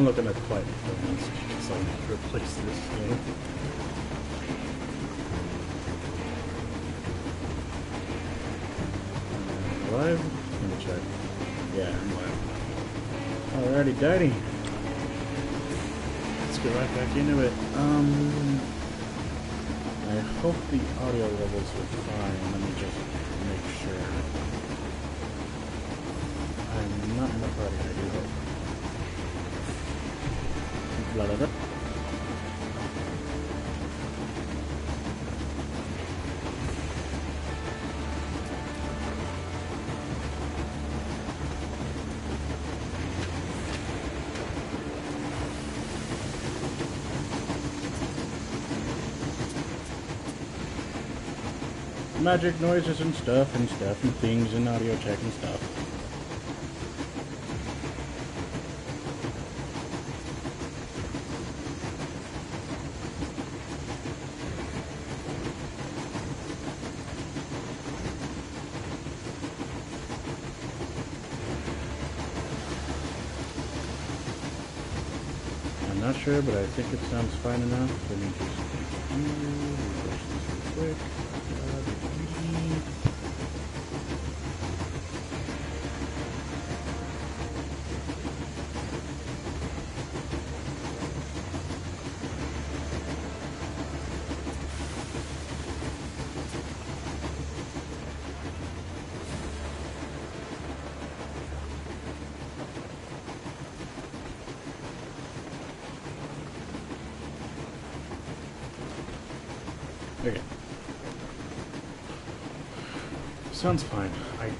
I'm looking at the quiet performance, so I'm going to replace this thing. Live? Let me check. Yeah, I'm live. Alrighty, daddy. Let's get right back into it. I hope the audio levels were fine. Let me just make sure. I'm not in a party, I do hope. Blah, blah, blah. Magic noises and stuff and things and audio check and stuff. I'm not sure, but I think it sounds fine enough. Let me just refresh this real quick. Okay. Sounds fine. I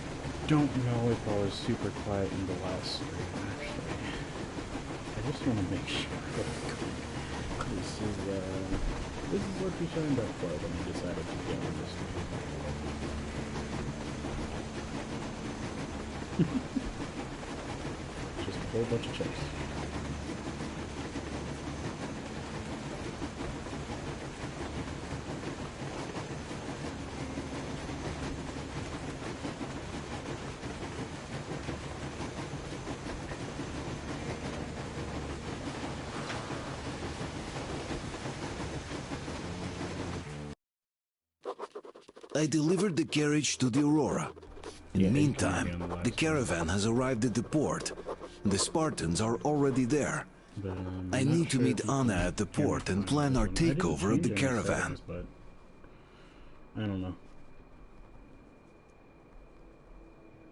don't know if I was super quiet in the last stream, actually. I just want to make sure. This is what we signed up for when we decided to get on this stream. Just a whole bunch of checks. I delivered the carriage to the Aurora. In the meantime, the caravan has arrived at the port. The Spartans are already there. I need to meet Anna at the port and plan our takeover of the caravan. But I don't know.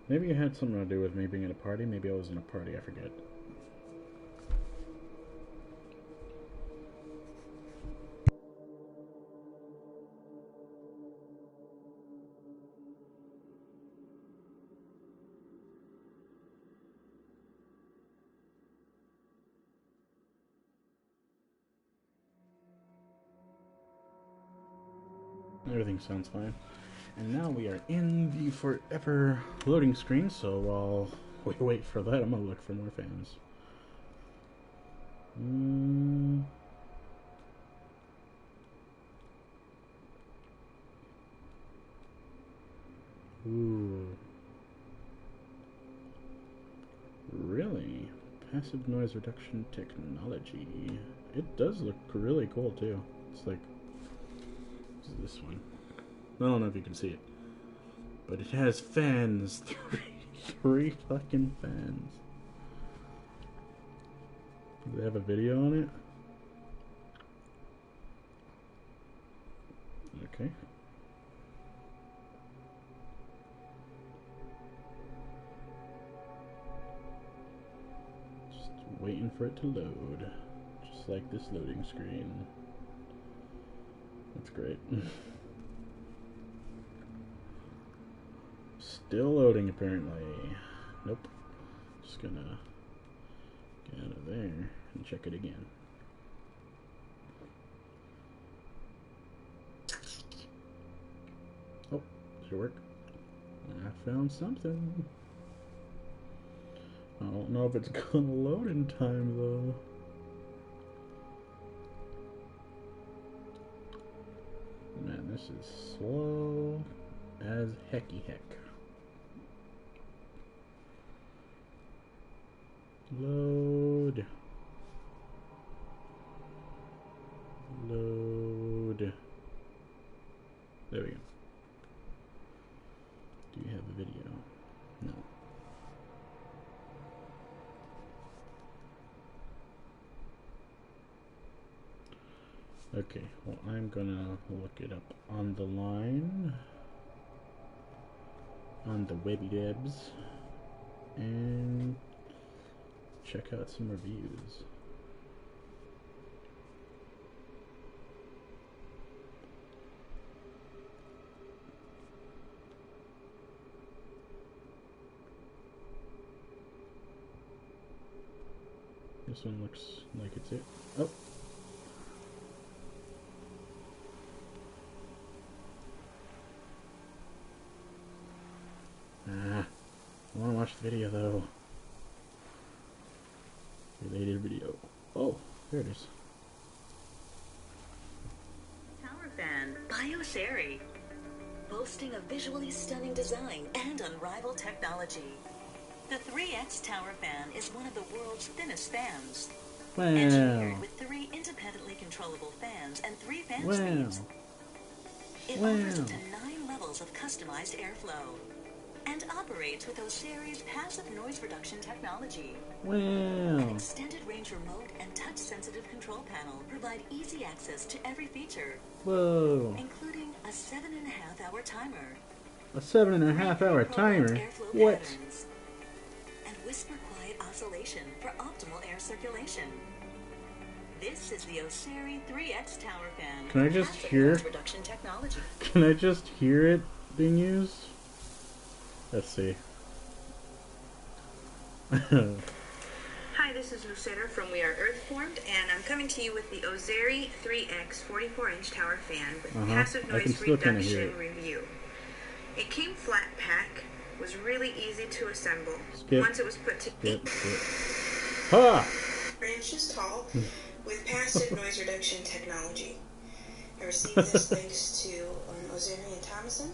Maybe it had something to do with me being at a party. Maybe I was in a party, I forget. Everything sounds fine. And now we are in the forever loading screen, so while we wait for that, I'm gonna look for more fans. Ooh. Really? Passive noise reduction technology. It does look really cool too. It's like this one. I don't know if you can see it, but it has fans. Three fucking fans. Do they have a video on it? Okay. Just waiting for it to load. Just like this loading screen. That's great. Still loading, apparently. Nope. Just gonna get out of there and check it again. Oh, should work. I found something. I don't know if it's gonna load in time, though. Man, this is slow as hecky heck. Load. Load. There we go. Do you have a video? No. Okay, well, I'm gonna look it up on the line, on the webby debs, and check out some reviews. This one looks like it's it. Oh! I want to watch the video though. Related video. Oh, there it is. Tower fan by Oseri, boasting a visually stunning design and unrivaled technology. The 3X Tower fan is one of the world's thinnest fans. Wow. Engineered with 3 independently controllable fans and 3 fan speeds. It offers up to 9 levels of customized airflow and operates with Oseri's passive noise reduction technology. Wow. An extended range remote and touch-sensitive control panel provide easy access to every feature. Whoa. Including a 7.5-hour timer. A 7.5-hour timer? What? Patterns, and whisper quiet oscillation for optimal air circulation. This is the Oseri 3X Tower fan. Can I just hear? Reduction technology. Can I just hear it being used? Let's see. Hi, this is Lucetta from We Are Earthformed, and I'm coming to you with the Oseri 3X 44-inch tower fan with passive noise reduction review. It came flat pack, was really easy to assemble. Once it was put to 8 inches tall with passive noise reduction technology. I received this thanks to Oseri and Thomason,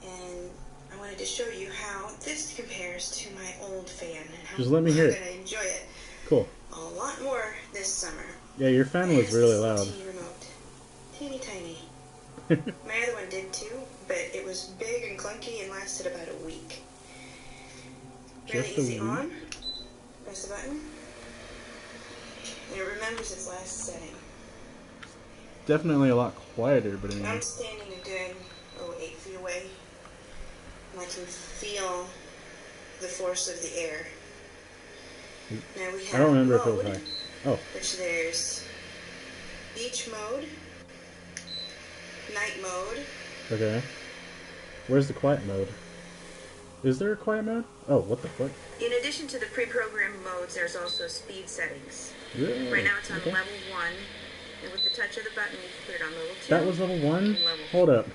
and I wanted to show you how this compares to my old fan and how just let me hear it. I'm going to enjoy it. Cool. A lot more this summer. Yeah, your fan was really loud. Remote. Teeny tiny. My other one did too, but it was big and clunky and lasted about a week. Really easy on. Press the button. And it remembers its last setting. Definitely a lot quieter, but anyway. I'm standing a good 8 feet away. And I can feel the force of the air. Now we have I don't remember if mode, it was high. Oh. which there's beach mode, night mode. Okay. Where's the quiet mode? Is there a quiet mode? Oh, what the fuck? In addition to the pre-programmed modes, there's also speed settings. Really? Right now it's on level 1, and with the touch of the button, you can put it on level 2. That was level 1? Level Hold up.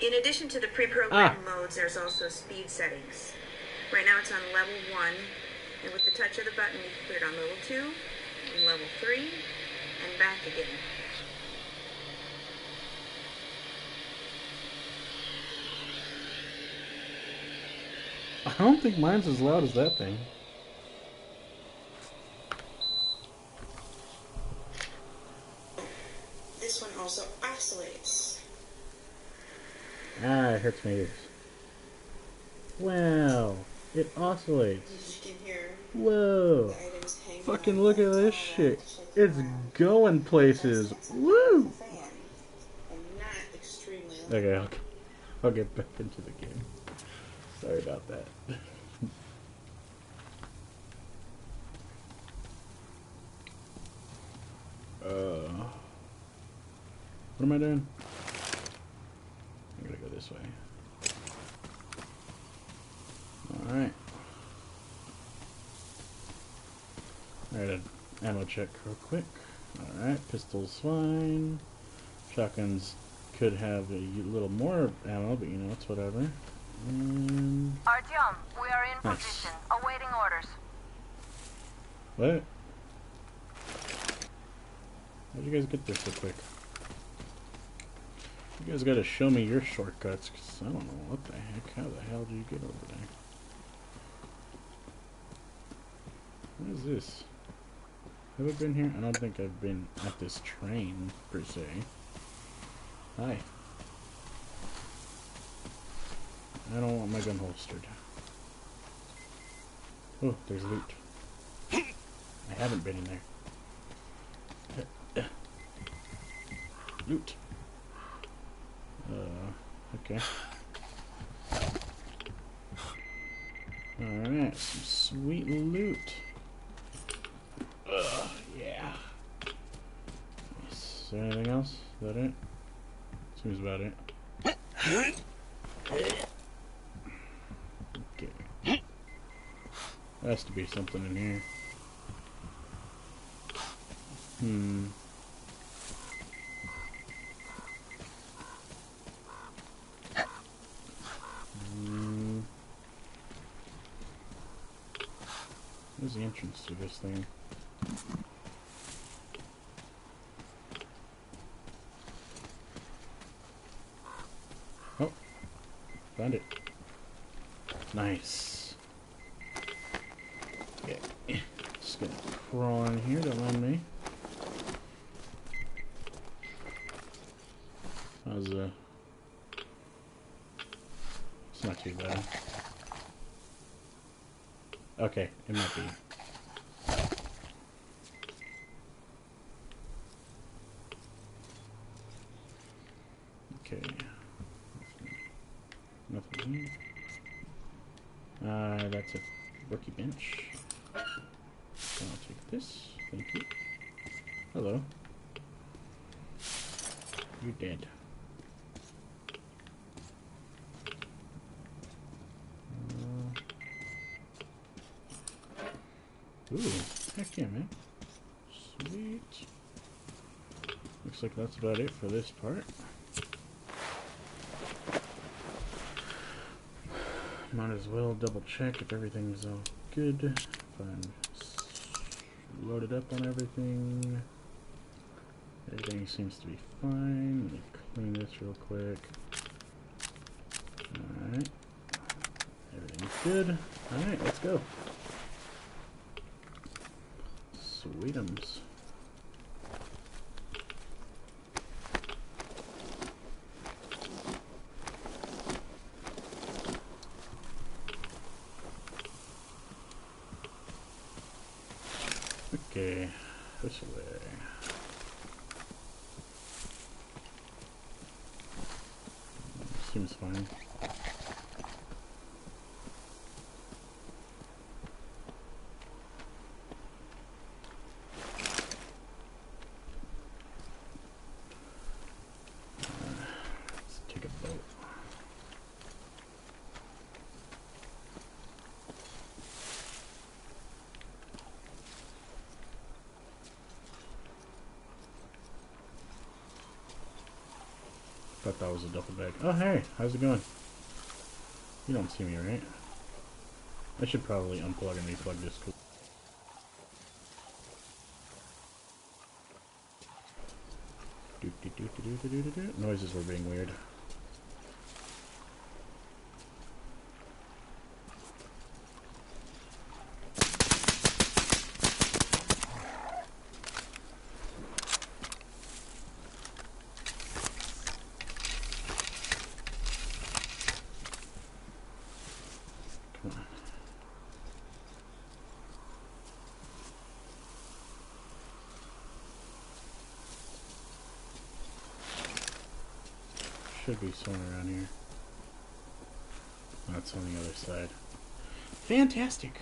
In addition to the pre-programmed modes, there's also speed settings. Right now it's on level 1, and with the touch of the button, you can put it on level 2, and level 3, and back again. I don't think mine's as loud as that thing. This one also oscillates. Ah, it hurts my ears. Wow, it oscillates. You can hear Whoa. the items hanging Fucking on look at the this wall. shit. It's going places. Woo! Fan, and not extremely loud. Okay, I'll get back into the game. Sorry about that. What am I doing? I'm gonna go this way. Alright. Alright, ammo check real quick. Alright, pistol's fine. Shotguns could have a little more ammo, but you know, it's whatever. Artyom, we are in Nice. position, awaiting orders. What? How'd you guys get there so quick? You guys gotta show me your shortcuts, because I don't know what the heck. How the hell do you get over there? What is this? Have I been here? I don't think I've been at this train, per se. Hi. I don't want my gun holstered. Oh, there's loot. I haven't been in there. Loot. Okay. Alright, some sweet loot. Yeah. Is there anything else? Is that it? Seems about it. Okay. There has to be something in here. Where's the entrance to this thing? Oh, found it. Nice. Okay, just gonna crawl in here, don't mind me. How's it's not too bad. Okay, it might be. Okay. Nothing here. That's a rookie bench. I'll take this. Thank you. Hello. You're dead. Ooh, heck yeah, man. Sweet. Looks like that's about it for this part. Might as well double check if everything's all good. If I'm loaded up on everything. Everything seems to be fine. Let me clean this real quick. Alright. Everything's good. Alright, let's go. Sweetums. Okay, this way. Seems fine. Let's take a boat. Thought that was a duffel bag. Oh hey, how's it going? You don't see me, right? I should probably unplug and replug this. Noises were being weird. Come on. Should be somewhere around here. That's on the other side. Fantastic!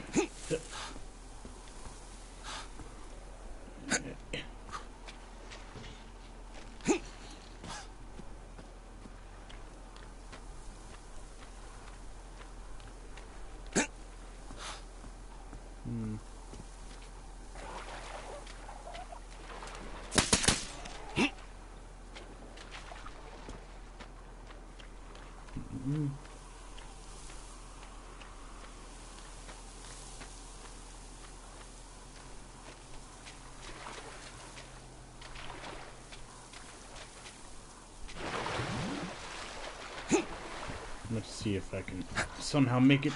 Let's see if I can somehow make it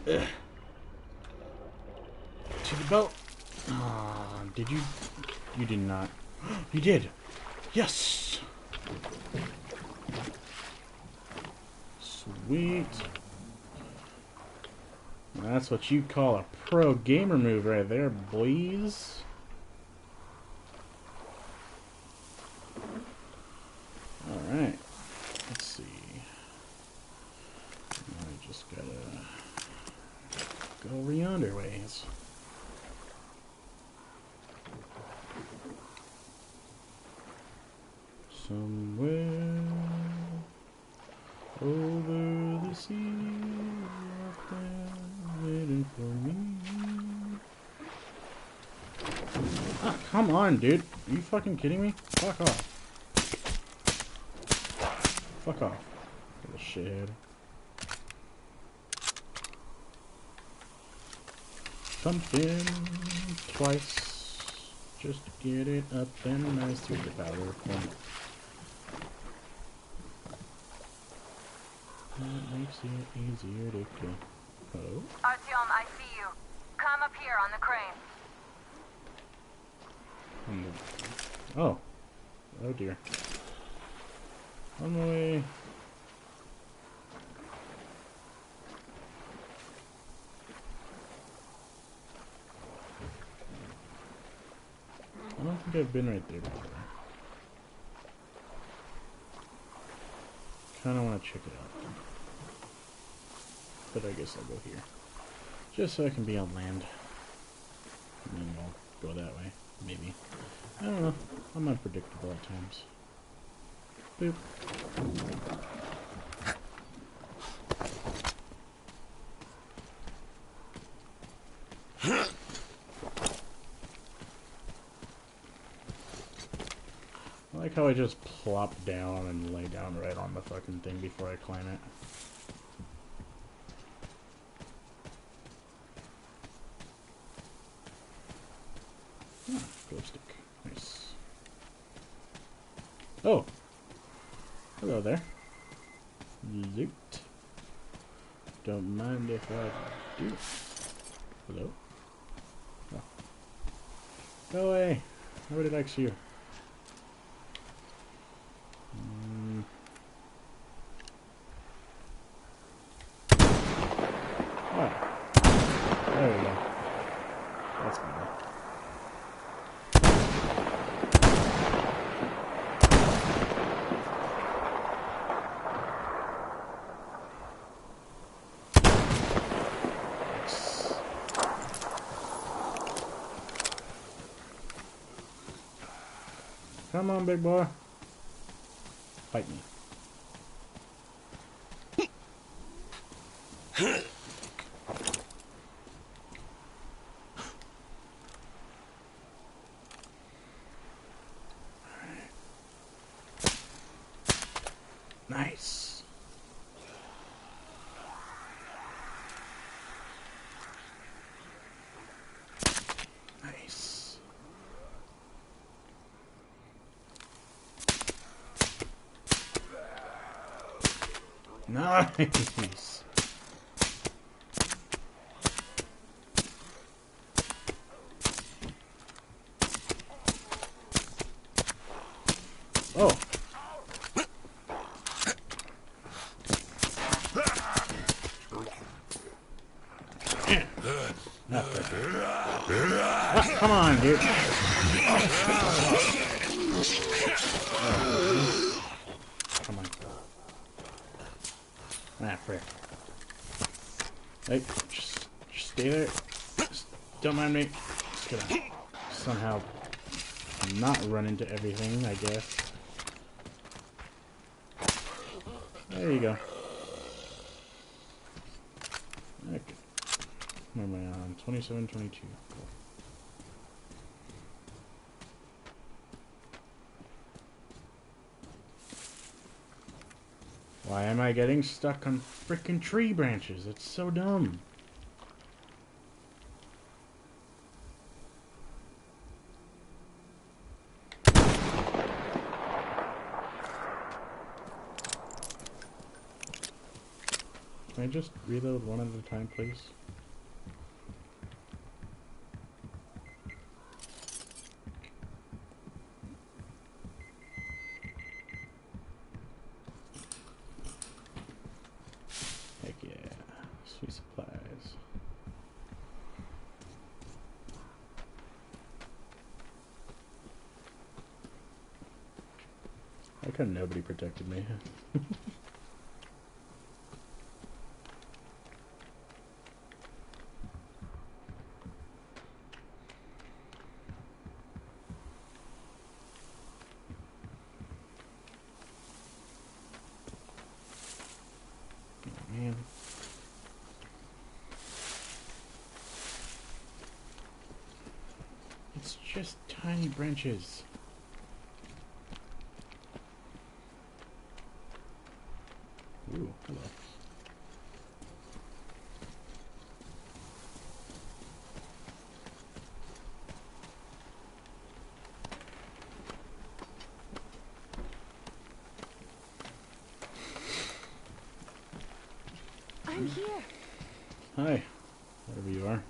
to the boat. Oh, Did you? You did not. You did! Yes! Sweet. That's what you call a pro gamer move right there, boys. Alright. Let's see. I just gotta go over yonder ways. Somewhere over the sea, out there waiting for me. Ah, come on, dude. Are you fucking kidding me? Fuck off. Fuck off, little shithead. Pump in twice, just to get it up and nice through the power point. That makes it easier to kill. Hello? Artyom, I see you. Come up here on the crane. Oh. Oh dear. On my way. I don't think I've been right there before. Kinda wanna check it out. But I guess I'll go here. Just so I can be on land. And then we'll go that way. Maybe. I don't know. I'm unpredictable at times. Boop. I like how I just plop down and lay down right on the fucking thing before I climb it. Ah, glow stick. Nice. Oh! Hello there. Loot. Don't mind if I do. Hello? Oh. Go away! Nobody likes you. Ah. There we go. That's better. Come on, big boy. Fight me. Nice. Nice. Nice. Oh. Ah, come on, dude. Come on. Ah, frick. Hey, just stay there. Just don't mind me. Just gonna somehow not run into everything, I guess. There you go. Okay. Where am I on? 27, 22. Cool. Why am I getting stuck on frickin' tree branches? It's so dumb. Can I just reload one at a time, please? Look how nobody protected me. Oh, man. It's just tiny branches. Ooh, hello. I'm here. Hi, whatever you are.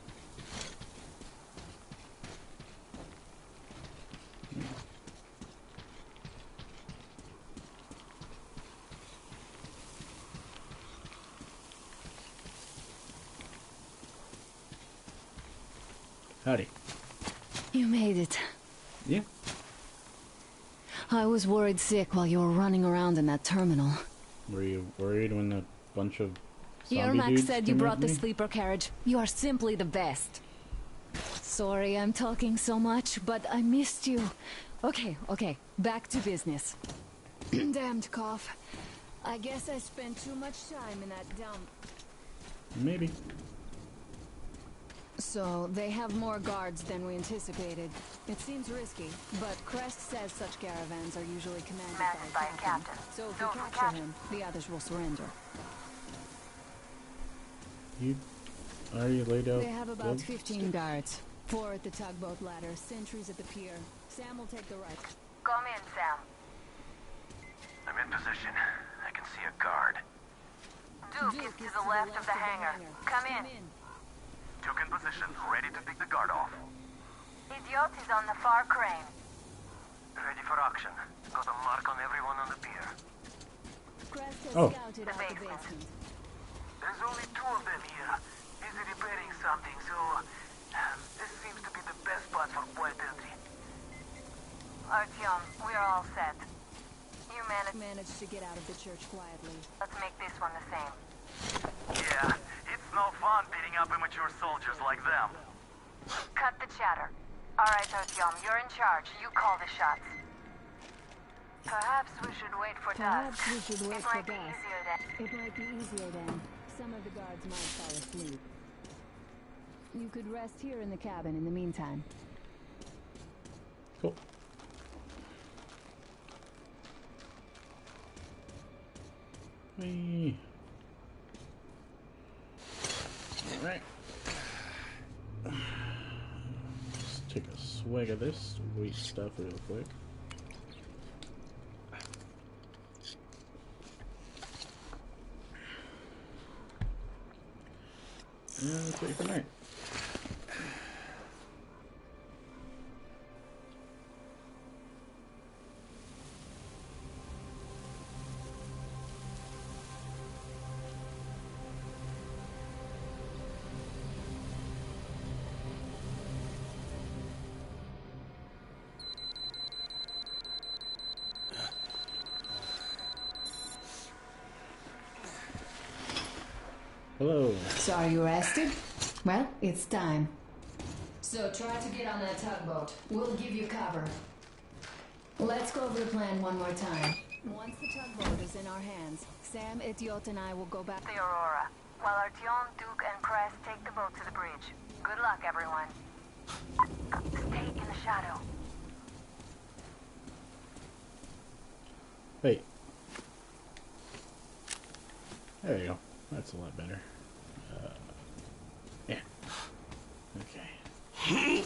Howdy. You made it. Yeah. I was worried sick while you were running around in that terminal. Were you worried when that bunch of zombie Yermak dudes said you came brought after the me? sleeper carriage. You are simply the best. Sorry I'm talking so much, but I missed you. Okay, back to business. Damned cough. I guess I spent too much time in that dump. Maybe. So, they have more guards than we anticipated. It seems risky, but Crest says such caravans are usually commanded by a captain. So if we capture him, the others will surrender. You already laid out. They have about gloves? 15 guards. 4 at the tugboat ladder, sentries at the pier. Sam will take the right. Come in, Sam. I'm in position. I can see a guard. Duke is to the left of the hangar. Come in. Duke in position, ready to pick the guard off. Idiot is on the far crane. Ready for action. Got a mark on everyone on the pier. Crest has Oh. scouted out the basement. There's only 2 of them here. Busy repairing something, so... this seems to be the best spot for quiet entry. Artyom, we're all set. You Managed to get out of the church quietly. Let's make this one the same. Yeah, it's no fun beating up immature soldiers like them. Cut the chatter. Alright, Artyom, you're in charge. You call the shots. Perhaps we should wait for dusk. Perhaps we should wait It for might be dusk. easier then. It might be easier then. Some of the guards might fall asleep. You could rest here in the cabin in the meantime. Cool. Whee. Alright. Let's take a swig of this sweet stuff real quick. And let's wait for night. Hello. So are you rested? Well, it's time. So try to get on that tugboat. We'll give you cover. Let's go over the plan one more time. Once the tugboat is in our hands, Sam, Idiot, and I will go back. The Aurora. While Artyom, Duke, and Crest take the boat to the bridge. Good luck, everyone. Stay in the shadow. Wait. There you go. That's a lot better. Yeah. Okay.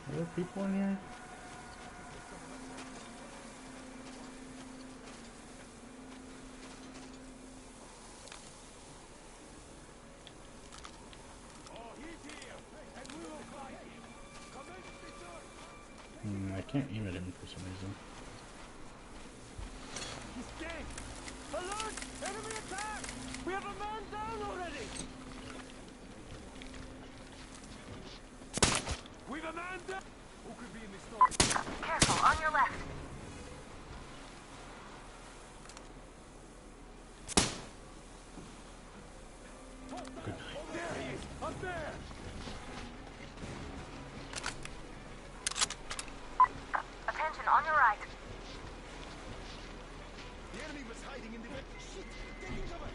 Are there people in here? can't aim at him for some reason. He's dead! Alert! Enemy attack! We have a man down already! We've a man down! Who could be in this story? Careful, on your left. Good night. There he is! Up there! Attention, on your right. The enemy was hiding in the... Shit! Taking cover!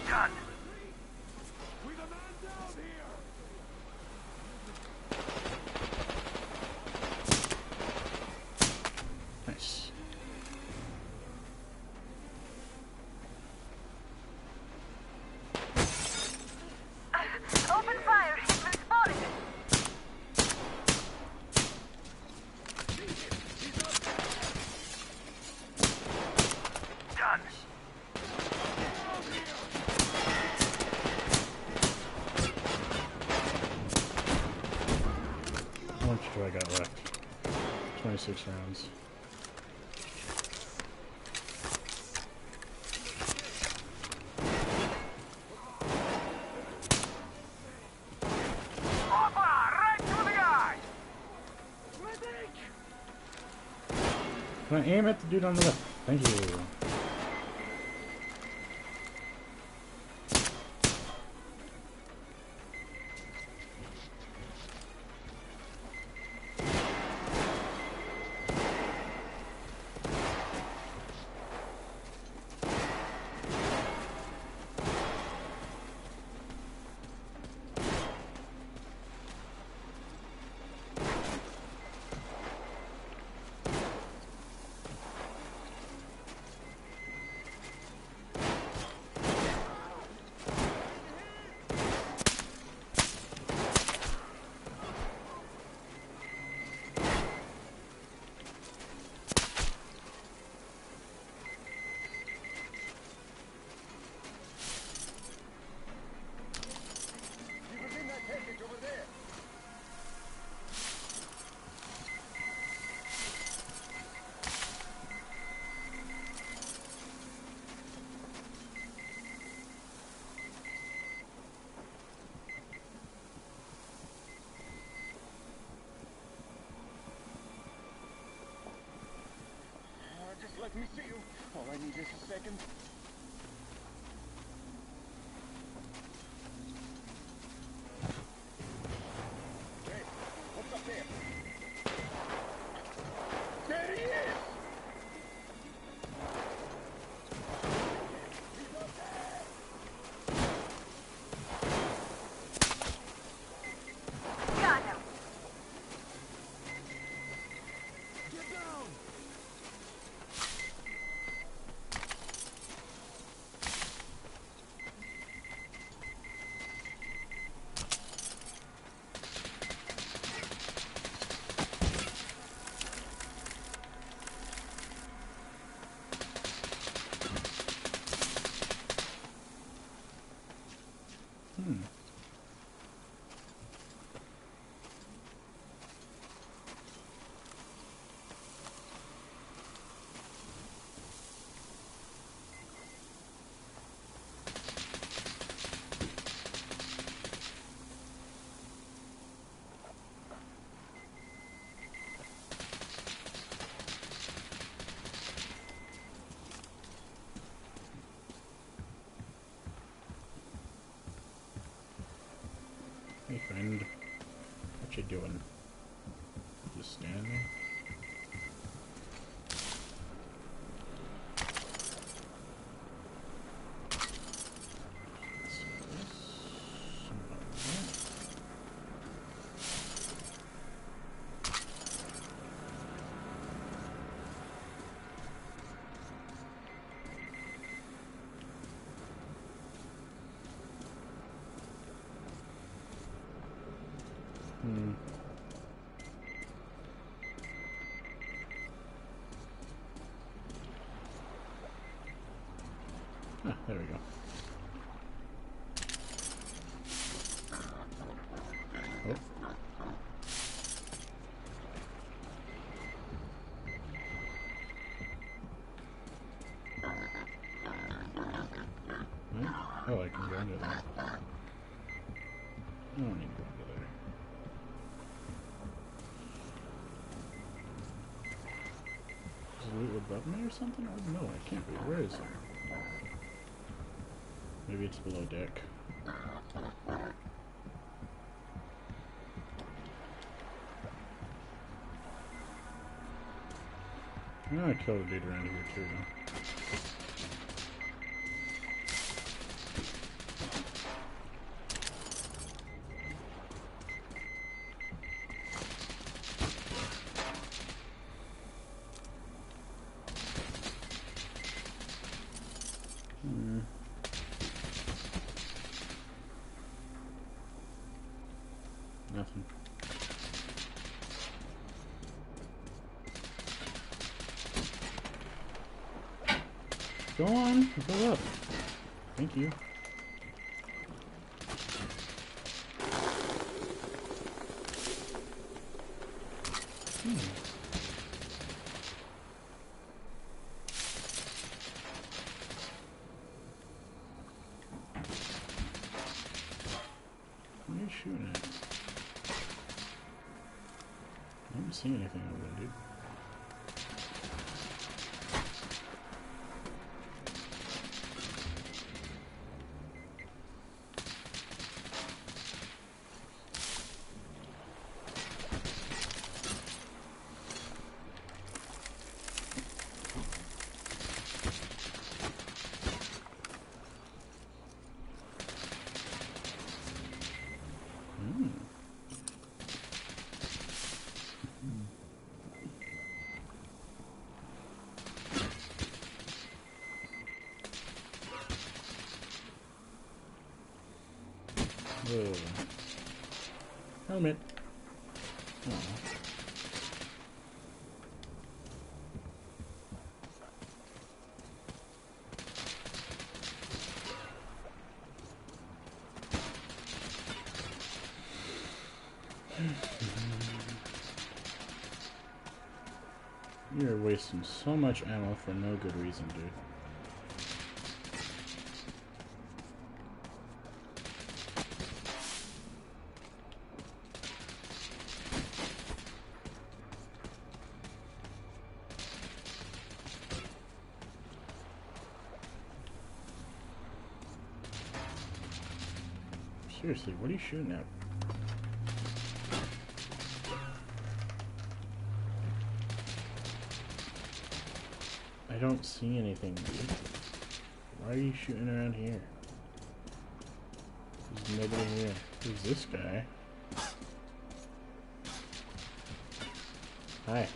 Done. We've a man down here! Nice. Open fire! He's been spotted! Done. How much do I got left? 26 rounds. Opa! Right through the eye! Can I aim at the dude on the left? Thank you. Just let me see you. All I need is a second. Hey, what's up there? There he is! He's up there! Got him. Get down! Hey friend, what you doing? Just standing? There we go. Oh. Oh, I can go under there. I don't need to go under there. Is the loot above me or something? Oh, no, it can't be. Where is it? Maybe it's below deck. I killed a dude around here too, though. Nothing. Go on, go up. Thank you. What are you shooting at? I don't see anything over there, dude. Whoa. Helmet. Oh. You're wasting so much ammo for no good reason, dude. Seriously, what are you shooting at? I don't see anything, dude. Why are you shooting around here? There's nobody here. Who's this guy? Hi.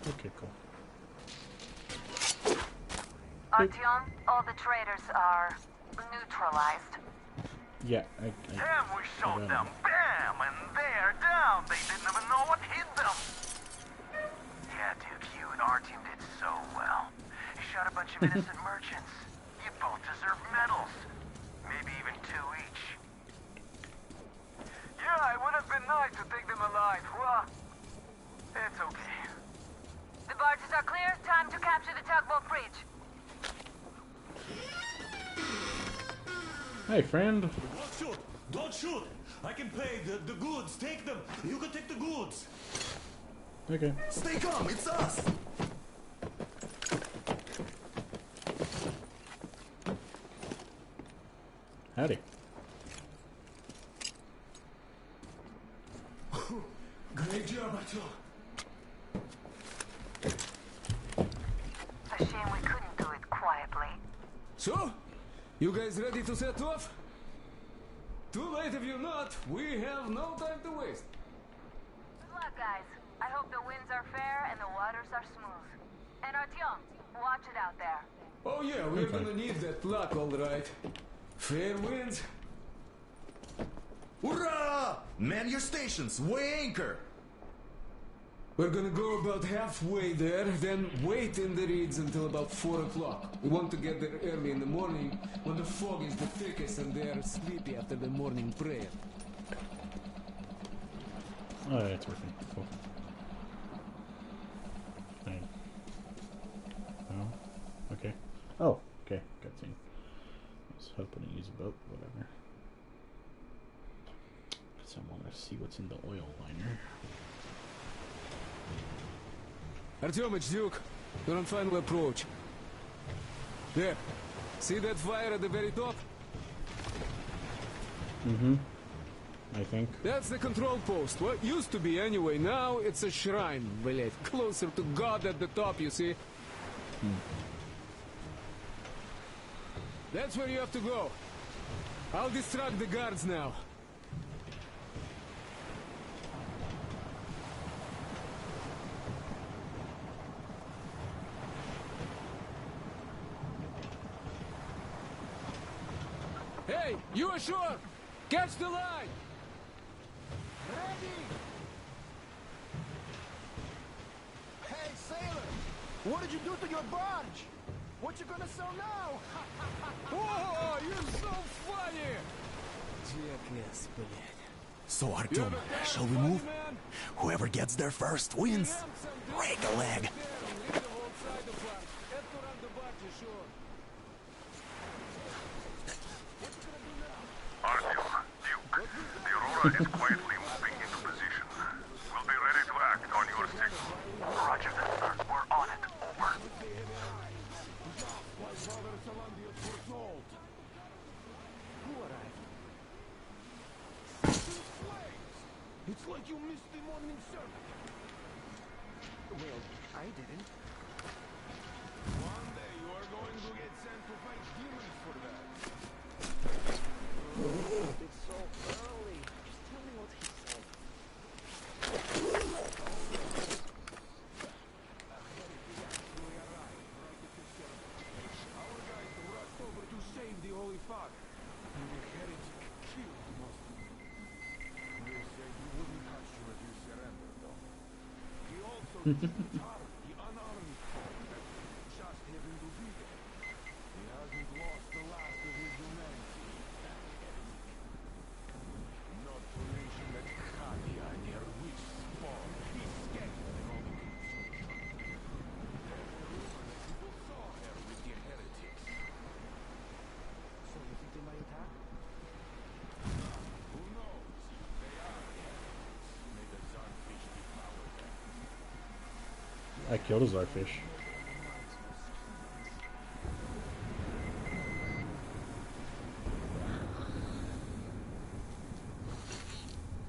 Okay, cool. Artyom, all the traitors are neutralized. Yeah, I Damn, we showed them. Bam! And they're down. They didn't even know what hit them. Yeah, Duke, you and our team did so well. You shot a bunch of innocent merchants. You both deserve medals. Maybe even 2 each. Yeah, it would have been nice to take them alive. Well, it's okay. The barges are clear. Time to capture the tugboat bridge. Hey, friend. Don't shoot! Don't shoot! I can pay the goods. Take them. You can take the goods. Okay. Stay calm, it's us! Howdy. Great job, Artyom. A shame we couldn't do it quietly. So, you guys ready to set off? Too late if you're not. We have no time to waste. Good luck, guys. I hope the winds are fair and the waters are smooth. And Artyom, watch it out there. Oh yeah, we're gonna need that luck, all right. Fair winds. Hurrah! Man your stations, weigh anchor! We're gonna go about halfway there, then wait in the reeds until about 4 o'clock. We want to get there early in the morning when the fog is the thickest and they're sleepy after the morning prayer. Oh, yeah, it's working. Cool. Fine. Oh, okay. Oh, okay. Cutscene. I was hoping to use a boat, whatever. Guess I want to see what's in the oil liner. Artyomich, Duke, you're on final approach. There. See that fire at the very top? Mm-hmm. I think. That's the control post. What used to be anyway. Now it's a shrine, блять. Closer to God at the top, you see? That's where you have to go. I'll distract the guards now. Hey, you ashore! Catch the line! Ready! Hey, sailor! What did you do to your barge? What you gonna sell now? Whoa, you're so funny! Jackass, блядь. So, Artyom, shall we move? Whoever gets there first wins. Break a leg. Artyom, Duke, the Aurora is quietly moving into position. We'll be ready to act on your signal. Roger that, sir. We're on it. Over. It's like you missed the morning service. Well, I didn't. One day you are going to get sent to fight demons for that. It's so early. Just tell me what he said. Our guys rushed over to save the Holy Father. And the heretic killed most of them. You said you wouldn't touch you if you surrendered, though. He also retired the unarmed folk that just happened to be there. He hasn't lost the last of his humanity. Not to mention that Katia and her witch spawn. He's scattered in all the construction. There's the rumor that people saw her with the heretics. So you think they might attack? Who knows? They are heretics. May the Zarfish devour them. I killed a Zarfish.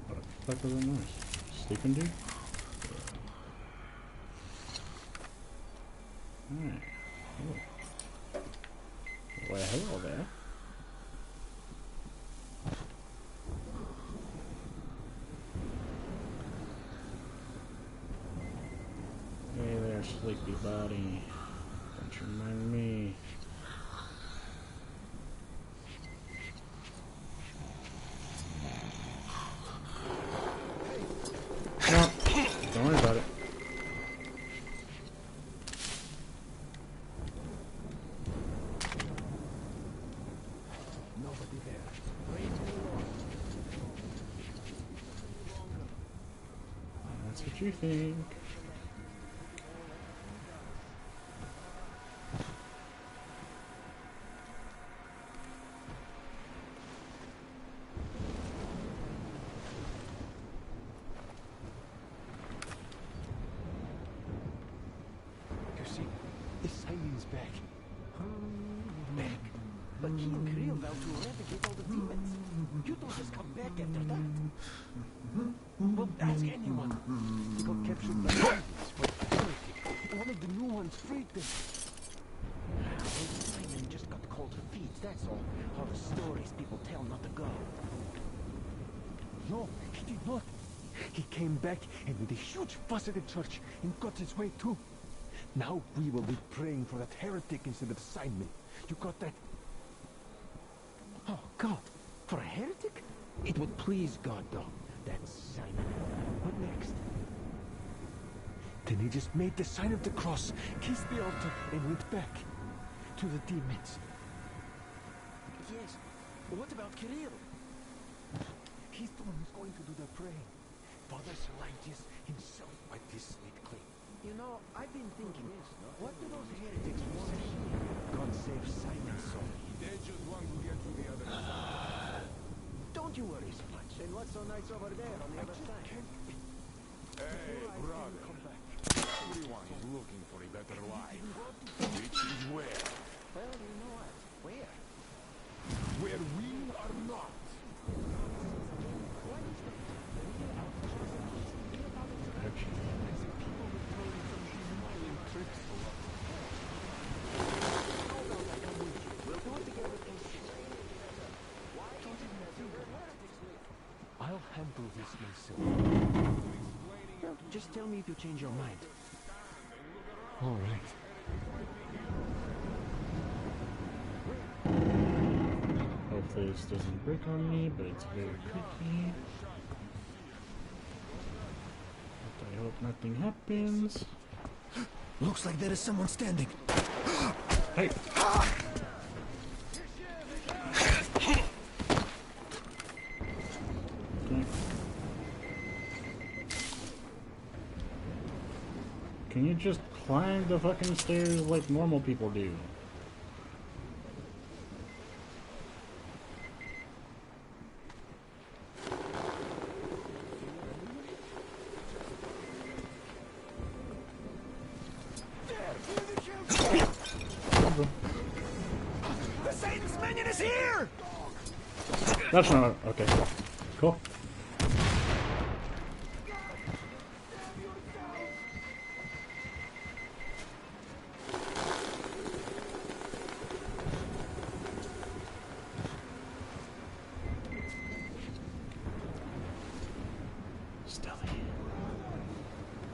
What the fuck was that noise? Sleeping dude? Alright. Oh. Well, hello there. Hey there, sleepy body. Don't you mind me. No, don't worry about it. Nobody there. That's what you think. You see, the Simon's back. Back. But he and Kirill vowed to eradicate all the demons. You don't just come back after that. Well, ask anyone. They got captured by bandits for heretic. One of the new ones freed them. Well, Simon just got cold feet, that's all. All the stories people tell not to go. No, he did not. He came back and made a huge fuss at the church and got his way too. Now we will be praying for that heretic instead of Simon. You got that? Oh, God. For a heretic? It would please God, though. That's Simon. What next? Then he just made the sign of the cross, kissed the altar, and went back to the demons. Yes, but what about Kirill? He's the one who's going to do the praying. Father Selagius himself wiped his slate clean. You know, I've been thinking, what do those heretics want here? God save Simon's soul. They just want to get to the other side. Don't you worry so much. And what's so nice over there on the other side? Hey, brother. Everyone is looking for a better life. Which is where? Well, you know what? Where? Where we are not. I'll handle this myself. Well, just tell me if you change your mind. All right. Hopefully this doesn't break on me, but it's very creaky. But I hope nothing happens. Looks like there is someone standing. Hey! Can you just climb the fucking stairs like normal people do? The Satan's minion is here! That's not okay. Cool.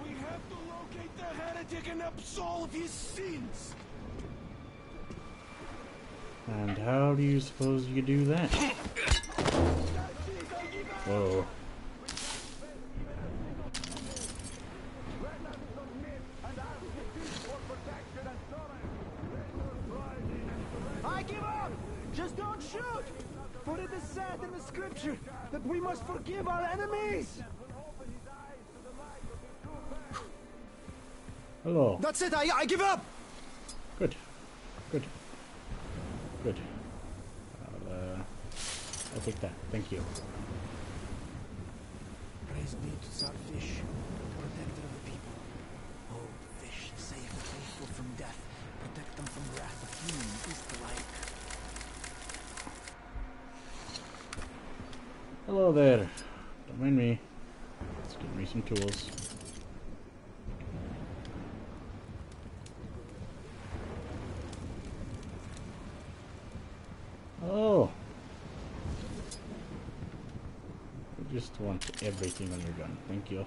We have to locate the heretic and absolve his sins! And how do you suppose you do that? Whoa. I give up! Just don't shoot! For it is said in the scripture that we must forgive our enemies! Hello. That's it, I give up! Good. Good. Good. I'll take that. Thank you. Praise be to Starfish, protector of the people. Oh, fish, save the faithful from death. Protect them from the wrath of human beast alike. Hello there. Don't mind me. Let's give me some tools. Oh! I just want everything on your gun. Thank you.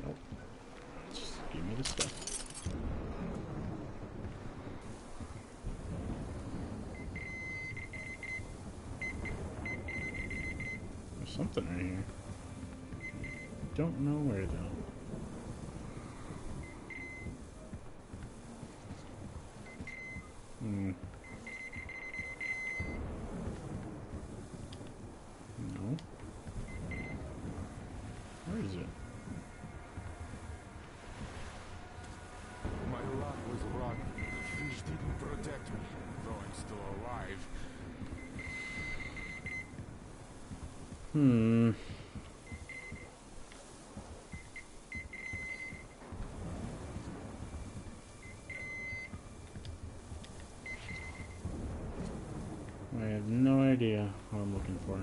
Nope. Just give me the stuff. There's something right here. Don't know where though. No. Where is it? My luck was rotten. The fish didn't protect me, though I'm still alive. I have no idea what I'm looking for.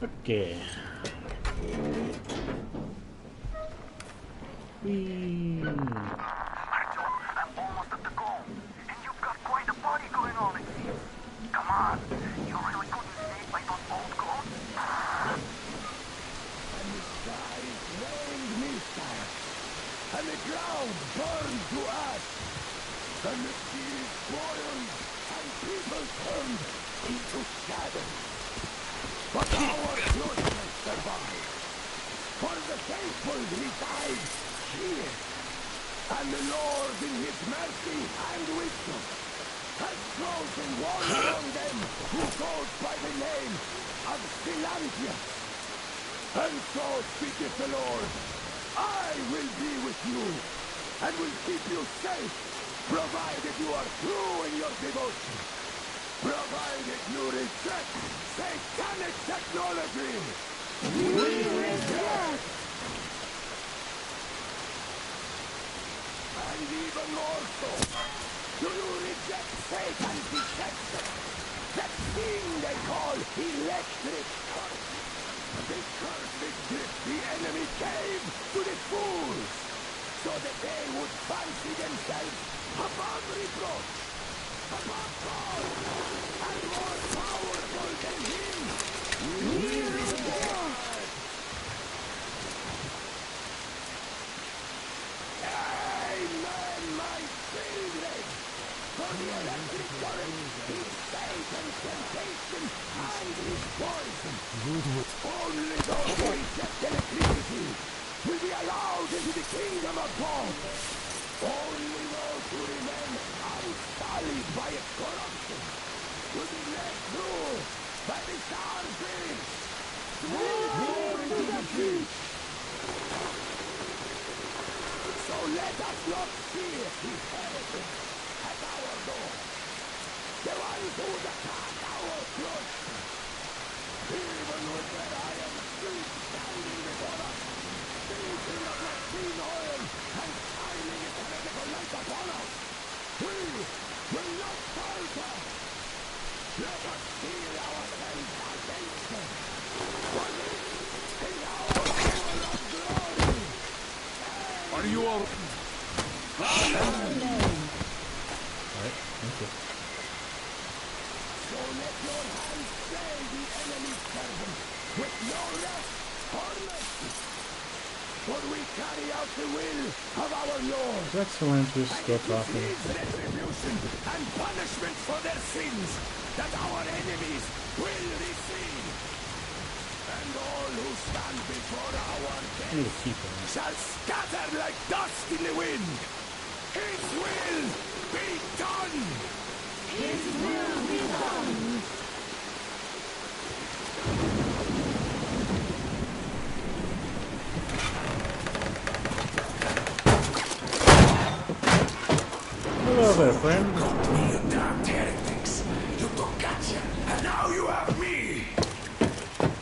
Okay. Artyom, And the seas boiled, and people turned into shadows. But our closeness survived. For the faithful reside here. And the Lord in his mercy and wisdom has chosen one among them who goes by the name of Philanthropus. And so speaketh the Lord, I will be with you, and will keep you safe, provided you are true in your devotion. Provided you reject satanic technology. We reject! And even more so, do you reject Satan's deception? That thing they call electric curse. The cursed gift the enemy gave to the fools, so that they would fancy themselves above reproach, above God, and more powerful than him. We reject! Amen, my children! For the electric current is Satan's temptation and his poison. Only those who reject electricity will be allowed into the kingdom of God. Only those who remain unsullied by its corruption will be led through by the starfish. Glory to the feast! So let us not fear his heretics at our door. The ones who would attack our cloister. Even with their iron streets standing before us, speaking of machine oil and shining its heretical light upon us, we will not falter. Let us steel ourselves against them. For this is our hour of glory. Are you all... Alright, thank you. So let your hands slay the enemy's servant with no rest or mercy. For we carry out the will of our Lord. Is that Philanthropus still talking? It is retribution and punishment for their sins that our enemies will receive. And all who stand before our gates shall scatter like dust in the wind. His will be done! His will be done! Hello there, friend. Got me, you damned heretics. You took gotcha, and now you have me!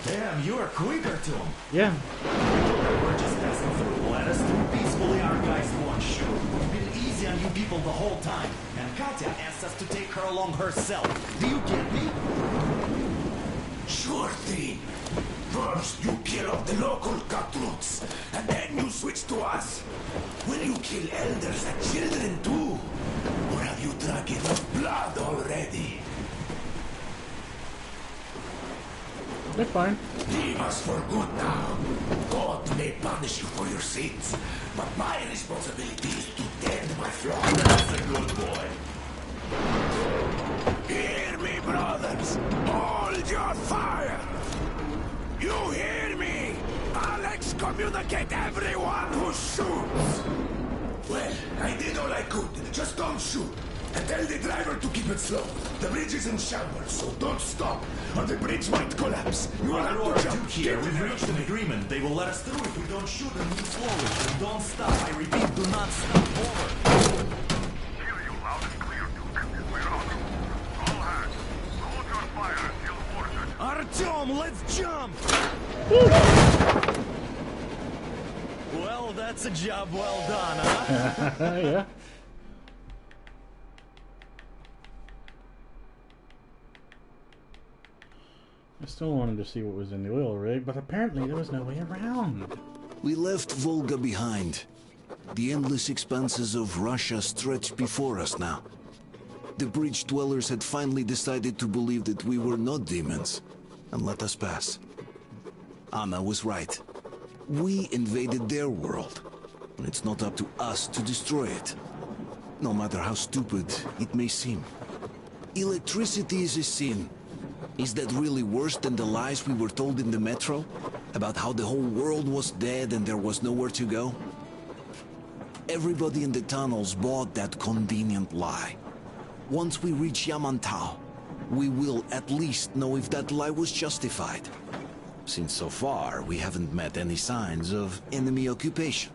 Damn, you are quicker to him. Yeah. We're just passing through. Let us through peacefully, our guys won't shoot. We've been easy on you people the whole time. And Katya asked us to take her along herself. Do you get me? Sure thing. First, you kill off the local cutthroats, and then you switch to us. Will you kill elders and children too? Or have you drunk enough blood already? They're fine. Leave us for good now. God may punish you for your sins, but my responsibility is to tend my flock. That's a good boy. Hear me, brothers. Hold your fire. You hear me? I'll excommunicate everyone who shoots. Well, I did all I could. Just don't shoot. And tell the driver to keep it slow. The bridge is in shambles, so don't stop, or the bridge might collapse. You will have to jump. Here, we've reached an agreement. They will let us through if we don't shoot and move slowly. And don't stop. I repeat, do not stop. Over. Hear you loud and clear, Duke. We're on. All hands. Hold your fire until ordered. Artyom, let's jump! Well, that's a job well done, huh? Yeah. I still wanted to see what was in the oil rig, but apparently there was no way around. We left Volga behind. The endless expanses of Russia stretched before us now. The bridge dwellers had finally decided to believe that we were not demons, and let us pass. Anna was right. We invaded their world, and it's not up to us to destroy it. no matter how stupid it may seem. Electricity is a sin. Is that really worse than the lies we were told in the metro? About how the whole world was dead and there was nowhere to go? Everybody in the tunnels bought that convenient lie. Once we reach Yamantau, we will at least know if that lie was justified. Since so far, we haven't met any signs of enemy occupation.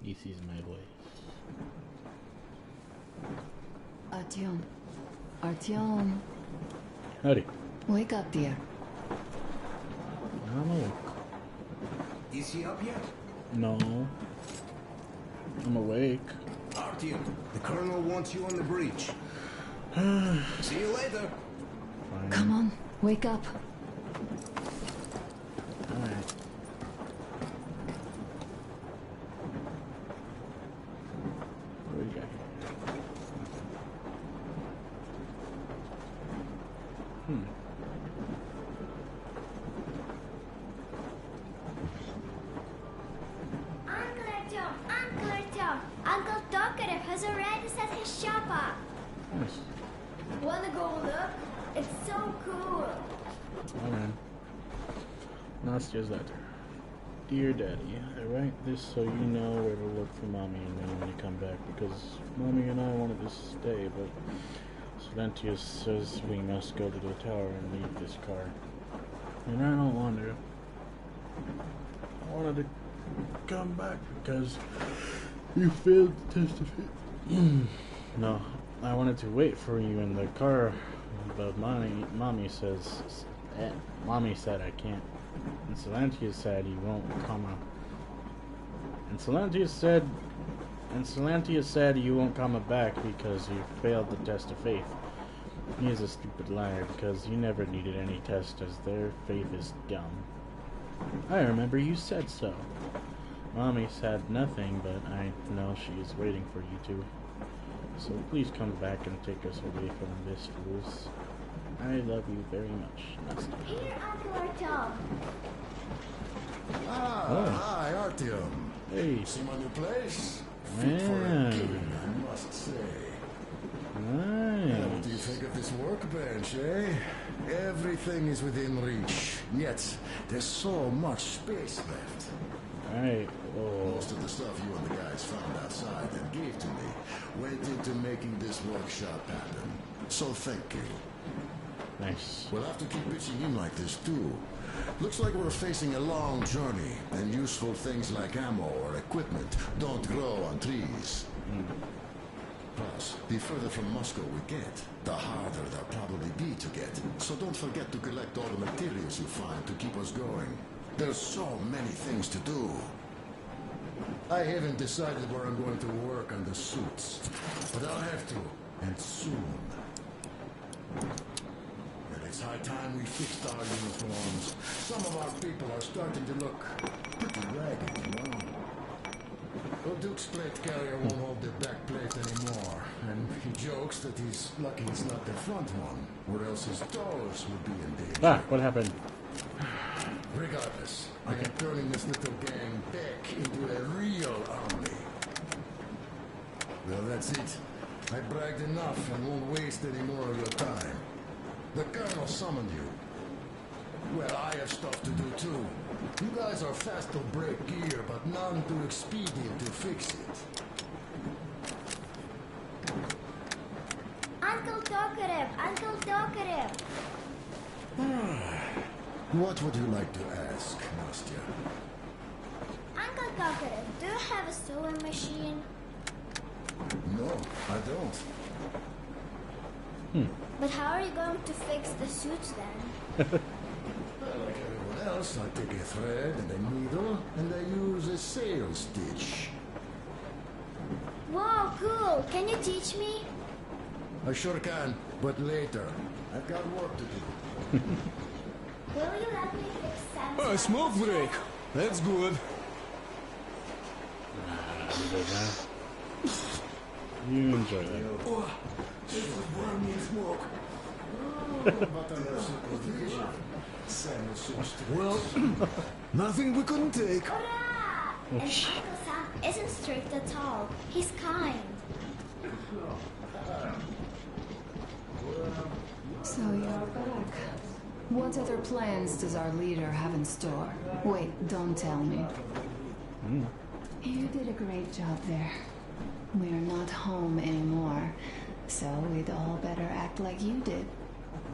This is my voice. Artyom. Artyom. Howdy. Wake up, dear. I'm awake. Is he up yet? No. I'm awake. Artyom, the colonel wants you on the breach. See you later. Fine. Come on, wake up. Alright. What do we got here? Uncle Talkative has already set his shop up. Nice. Wanna go look? It's so cool. Alright. Nastia's letter. Dear Daddy, I write this so you know where to look for Mommy and me when you come back, because Mommy and I wanted to stay, but Silentius says we must go to the tower and leave this car. And I don't want to. I wanted to come back because you failed to testify. No, I wanted to wait for you in the car, but Mommy said I can't. And Silentius said you won't come up. And Silentius said you won't come back because you failed the test of faith. He is a stupid liar because you never needed any test as their faith is dumb. I remember you said so. Mommy said nothing, but I know she is waiting for you to. So please come back and take us away from this fools. I love you very much, Nastia. Here, Uncle Artyom. Hi, Artyom. Hey. See my new place? Man. Fit for a king, I must say. Nice. What do you think of this workbench, eh? Everything is within reach, yet there's so much space left. Alright, Most of the stuff you and the guys found outside and gave to me went into making this workshop happen. So thank you. Nice. We'll have to keep pitching in like this too. Looks like we're facing a long journey, and useful things like ammo or equipment don't grow on trees. Plus, the further from Moscow we get, the harder they'll probably be to get. So don't forget to collect all the materials you find to keep us going. There's so many things to do. I haven't decided where I'm going to work on the suits, but I'll have to, and soon. And it's high time we fixed our uniforms. Some of our people are starting to look pretty ragged, you know? The Duke's plate carrier won't hold the back plate anymore, and he jokes that he's lucky it's not the front one, or else his toes would be in danger. Ah, what happened? Regardless, I am turning this little gang back into a real army. Well, that's it. I bragged enough and won't waste any more of your time. The colonel summoned you. Well, I have stuff to do too. You guys are fast to break gear, but none too expedient to fix it. Uncle Talkative! Uncle Talkative! What would you like to ask, Nastia? Uncle Talkative, do you have a sewing machine? No, I don't. But how are you going to fix the suits then? Well, like everyone else, I take a thread and a needle, and I use a sail stitch. Wow, cool! Can you teach me? I sure can, but later. I've got work to do. Will you let me fix Sam's Smoke break. That's good. You enjoy that. This is burning smoke. Well, nothing we couldn't take. Hurrah! And Uncle Sam isn't strict at all. He's kind. So you're back. What other plans does our leader have in store? Wait, don't tell me. You did a great job there. We're not home anymore, so we'd all better act like you did.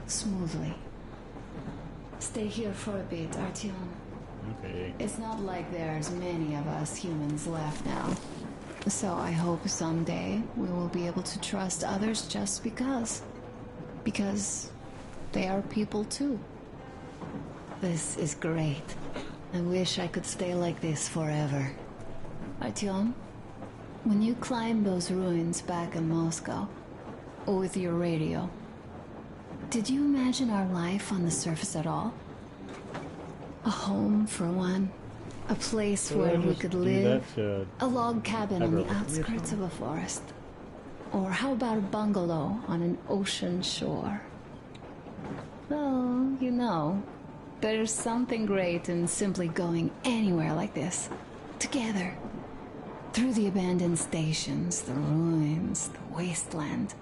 Smoothly. Stay here for a bit, Artyom. Okay. It's not like there's many of us humans left now. So I hope someday we will be able to trust others just because. Because they are people too. This is great. I wish I could stay like this forever. Artyom, when you climbed those ruins back in Moscow, with your radio, did you imagine our life on the surface at all? A home for one. A place where we could live. A log cabin on the outskirts of a forest. Or how about a bungalow on an ocean shore? Well, you know, there's something great in simply going anywhere like this. Together. Through the abandoned stations, the ruins, the wasteland.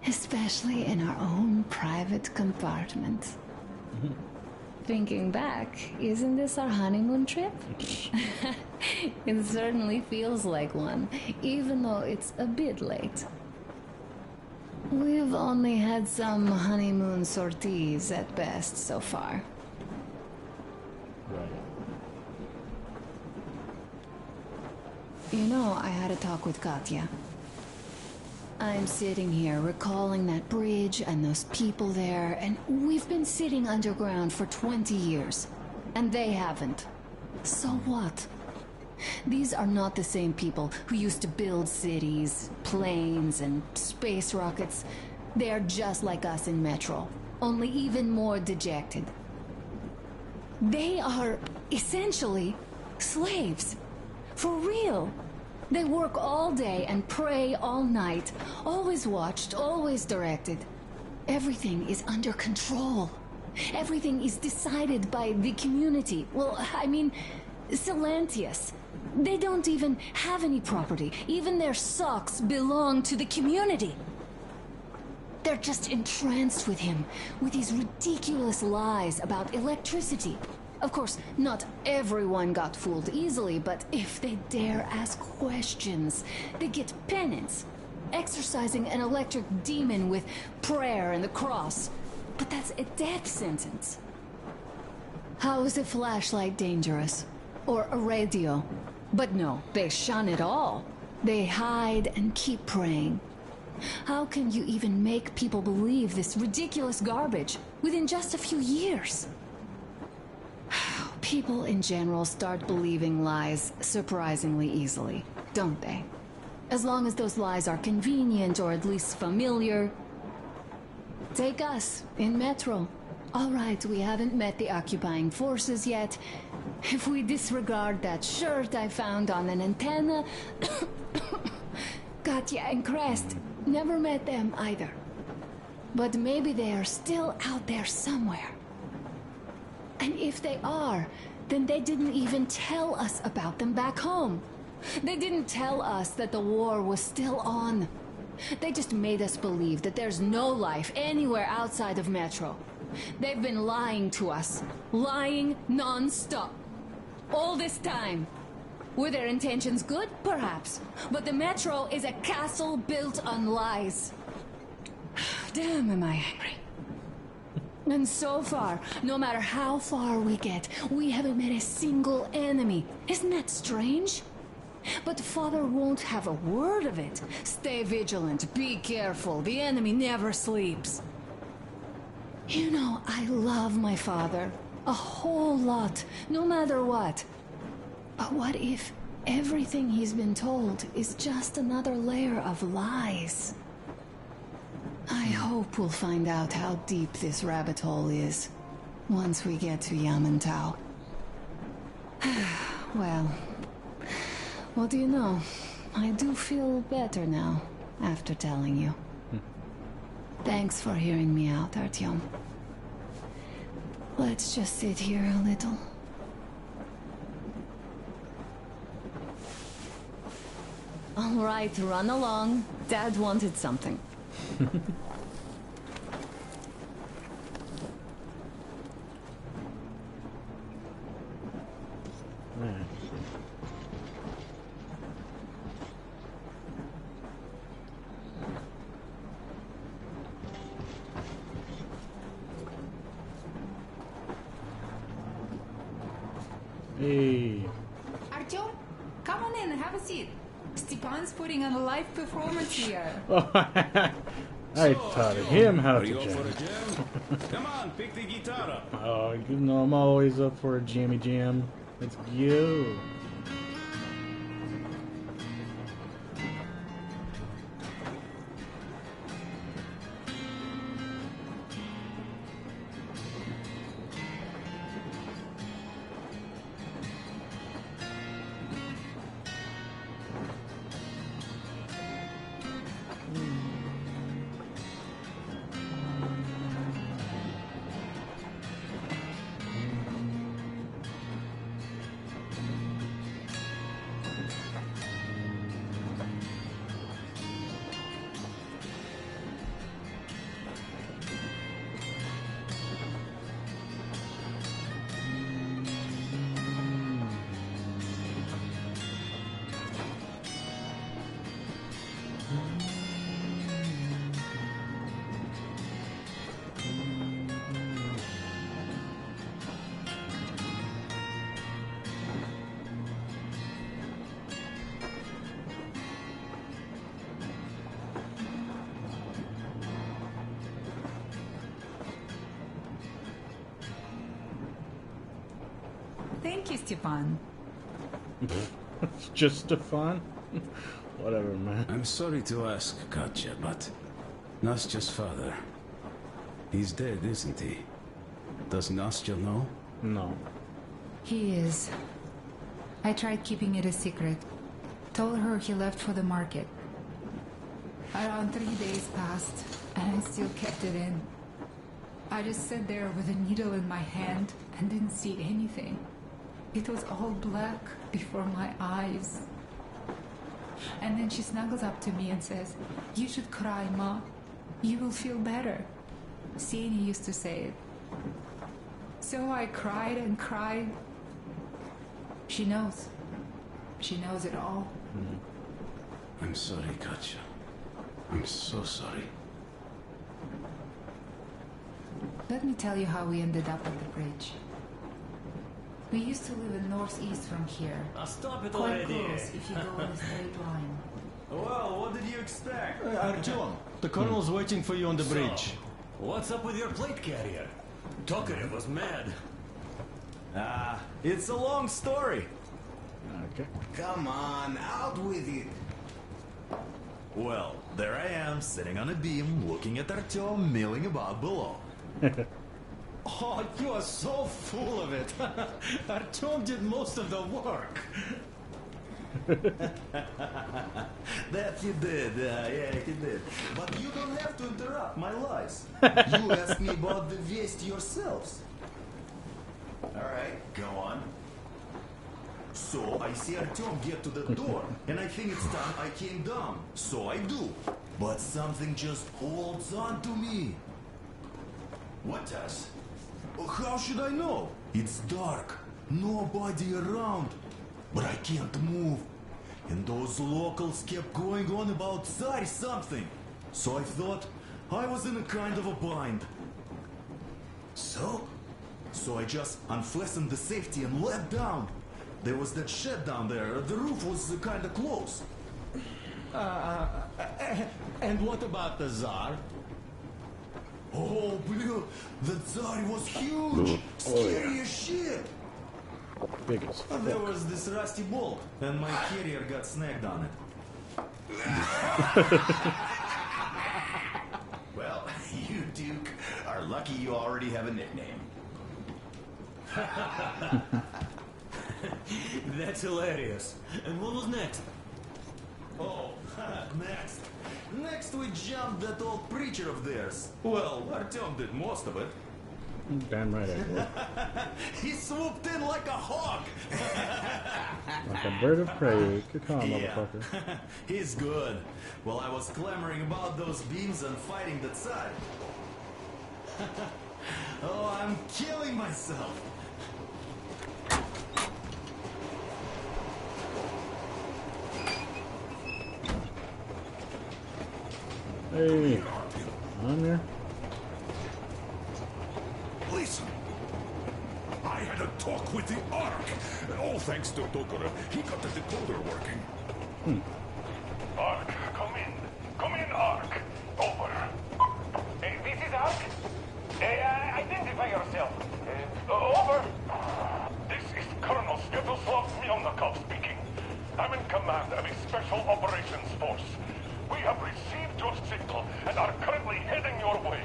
Especially in our own private compartment. Thinking back, isn't this our honeymoon trip? It certainly feels like one, even though it's a bit late. We've only had some honeymoon sorties at best so far. Right. You know, I had a talk with Katya. I'm sitting here recalling that bridge and those people there, and we've been sitting underground for 20 years, and they haven't. So what? These are not the same people who used to build cities, planes, and space rockets. They're just like us in Metro, only even more dejected. They are essentially slaves. For real. They work all day and pray all night. Always watched, always directed. Everything is under control. Everything is decided by the community. Well, I mean, Silantius. They don't even have any property. Even their socks belong to the community. They're just entranced with him, with these ridiculous lies about electricity. Of course, not everyone got fooled easily, but if they dare ask questions, they get penance. Exorcising an electric demon with prayer and the cross. But that's a death sentence. How is a flashlight dangerous? Or a radio? But no, they shun it all. They hide and keep praying. How can you even make people believe this ridiculous garbage within just a few years? People in general start believing lies surprisingly easily, don't they? As long as those lies are convenient or at least familiar. Take us, in Metro. All right, we haven't met the occupying forces yet. If we disregard that shirt I found on an antenna... Katya and Crest, never met them either. But maybe they are still out there somewhere. And if they are, then they didn't even tell us about them back home. They didn't tell us that the war was still on. They just made us believe that there's no life anywhere outside of Metro. They've been lying to us. Lying non-stop. All this time. Were their intentions good? Perhaps. But the Metro is a castle built on lies. Damn, am I angry. And so far, no matter how far we get, we haven't met a single enemy. Isn't that strange? But Father won't have a word of it. Stay vigilant, be careful, the enemy never sleeps. You know, I love my father. A whole lot, no matter what. But what if everything he's been told is just another layer of lies? I hope we'll find out how deep this rabbit hole is once we get to Yamantau. Well, what do you know? I do feel better now after telling you. Thanks for hearing me out, Artyom. Let's just sit here a little. All right, run along. Dad wanted something. Hey. Artyom, come on in and have a seat. Stepan's putting on a live performance here. I taught him how to jam. Come on, pick the guitar up. Oh, you know I'm always up for a jammy jam. Let's go. Thank you, Stepan. It's just Stefan? Whatever, man. I'm sorry to ask, Katya, but Nastya's father, he's dead, isn't he? Does Nastya know? No. He is. I tried keeping it a secret. Told her he left for the market. Around 3 days passed, and I still kept it in. I just sat there with a needle in my hand and didn't see anything. It was all black before my eyes. And then she snuggles up to me and says, "You should cry, Ma. You will feel better." Sienna used to say it. So I cried and cried. She knows. She knows it all. I'm sorry, Katya. I'm so sorry. Let me tell you how we ended up at the bridge. We used to live in northeast from here. Stop it Quite already. close if you go in a straight line. Well, what did you expect? Artyom, the colonel's waiting for you on the bridge. What's up with your plate carrier? Tokarev was mad. It's a long story. Okay. Come on, out with it. Well, there I am, sitting on a beam, looking at Artyom milling about below. Oh, you are so full of it. Artyom did most of the work. That he did, yeah, he did. But you don't have to interrupt my lies. You asked me about the Vest yourselves. Alright, go on. So I see Artyom get to the door, and I think it's time I came down. So I do. But something just holds on to me. What does? How should I know? It's dark, nobody around, but I can't move. And those locals kept going on about Tsar something. So I thought I was in a kind of a bind. So I just unfastened the safety and let down. There was that shed down there. The roof was kind of close. And what about the Tsar? Oh, blue, the Tsar was huge. Scary as shit. Big as fuck. There was this rusty bolt, and my carrier got snagged on it. Well, you, Duke, are lucky you already have a nickname. That's hilarious. And what was next? Oh, next we jumped that old preacher of theirs. Well, Artyom did most of it. Damn right I did. He swooped in like a hawk. Like a bird of prey. Good call, motherfucker. He's good. While I was clamoring about those beams and fighting the Tsar. Oh, I'm killing myself. Hey, on there. Listen, I had a talk with the Ark. All thanks to Dokura. He got the decoder working. Ark, come in. Come in, Ark. Over. This is Ark. Identify yourself. Over. This is Colonel Svetoslav Mylnikov speaking. I'm in command of a special operations force. We have received your signal and are currently heading your way.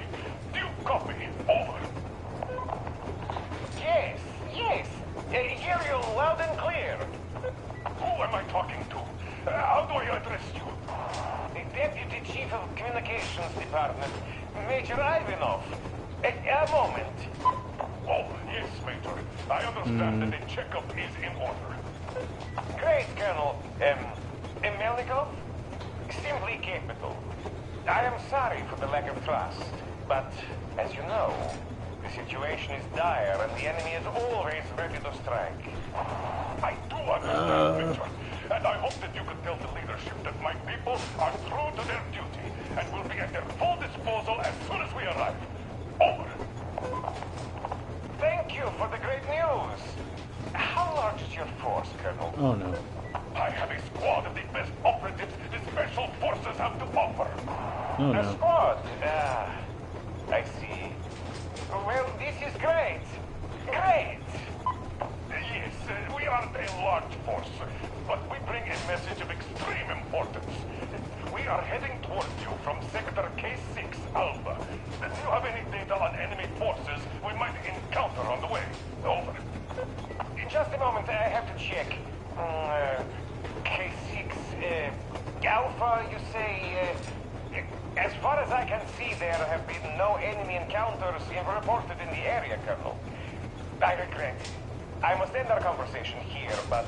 Do you copy? Over. Yes. Hear you loud and clear. Who am I talking to? How do I address you? The Deputy Chief of Communications Department, Major Ivanov. A moment. Oh, yes, Major. I understand that the checkup is in order. Great, Colonel. Melnikov? Simply capital. I am sorry for the lack of trust, but as you know, the situation is dire and the enemy is always ready to strike. I do understand, Major, and I hope that you can tell the leadership that my people are true to their duty and will be at their full disposal as soon as we arrive. Over. Thank you for the great news. How large is your force, Colonel? Oh no. I have a squad of the best operatives the special forces have to offer. Oh no. A squad? I see. Well, this is great. Great! Yes, we aren't a large force, but we bring a message of extreme importance. We are heading towards you from Sector K6, Alpha. Do you have any data on enemy forces we might encounter on the way? Over. In just a moment, I have to check. K6, Alpha, you say... as far as I can see, there have been no enemy encounters reported in the area, Colonel. I regret. I must end our conversation here, but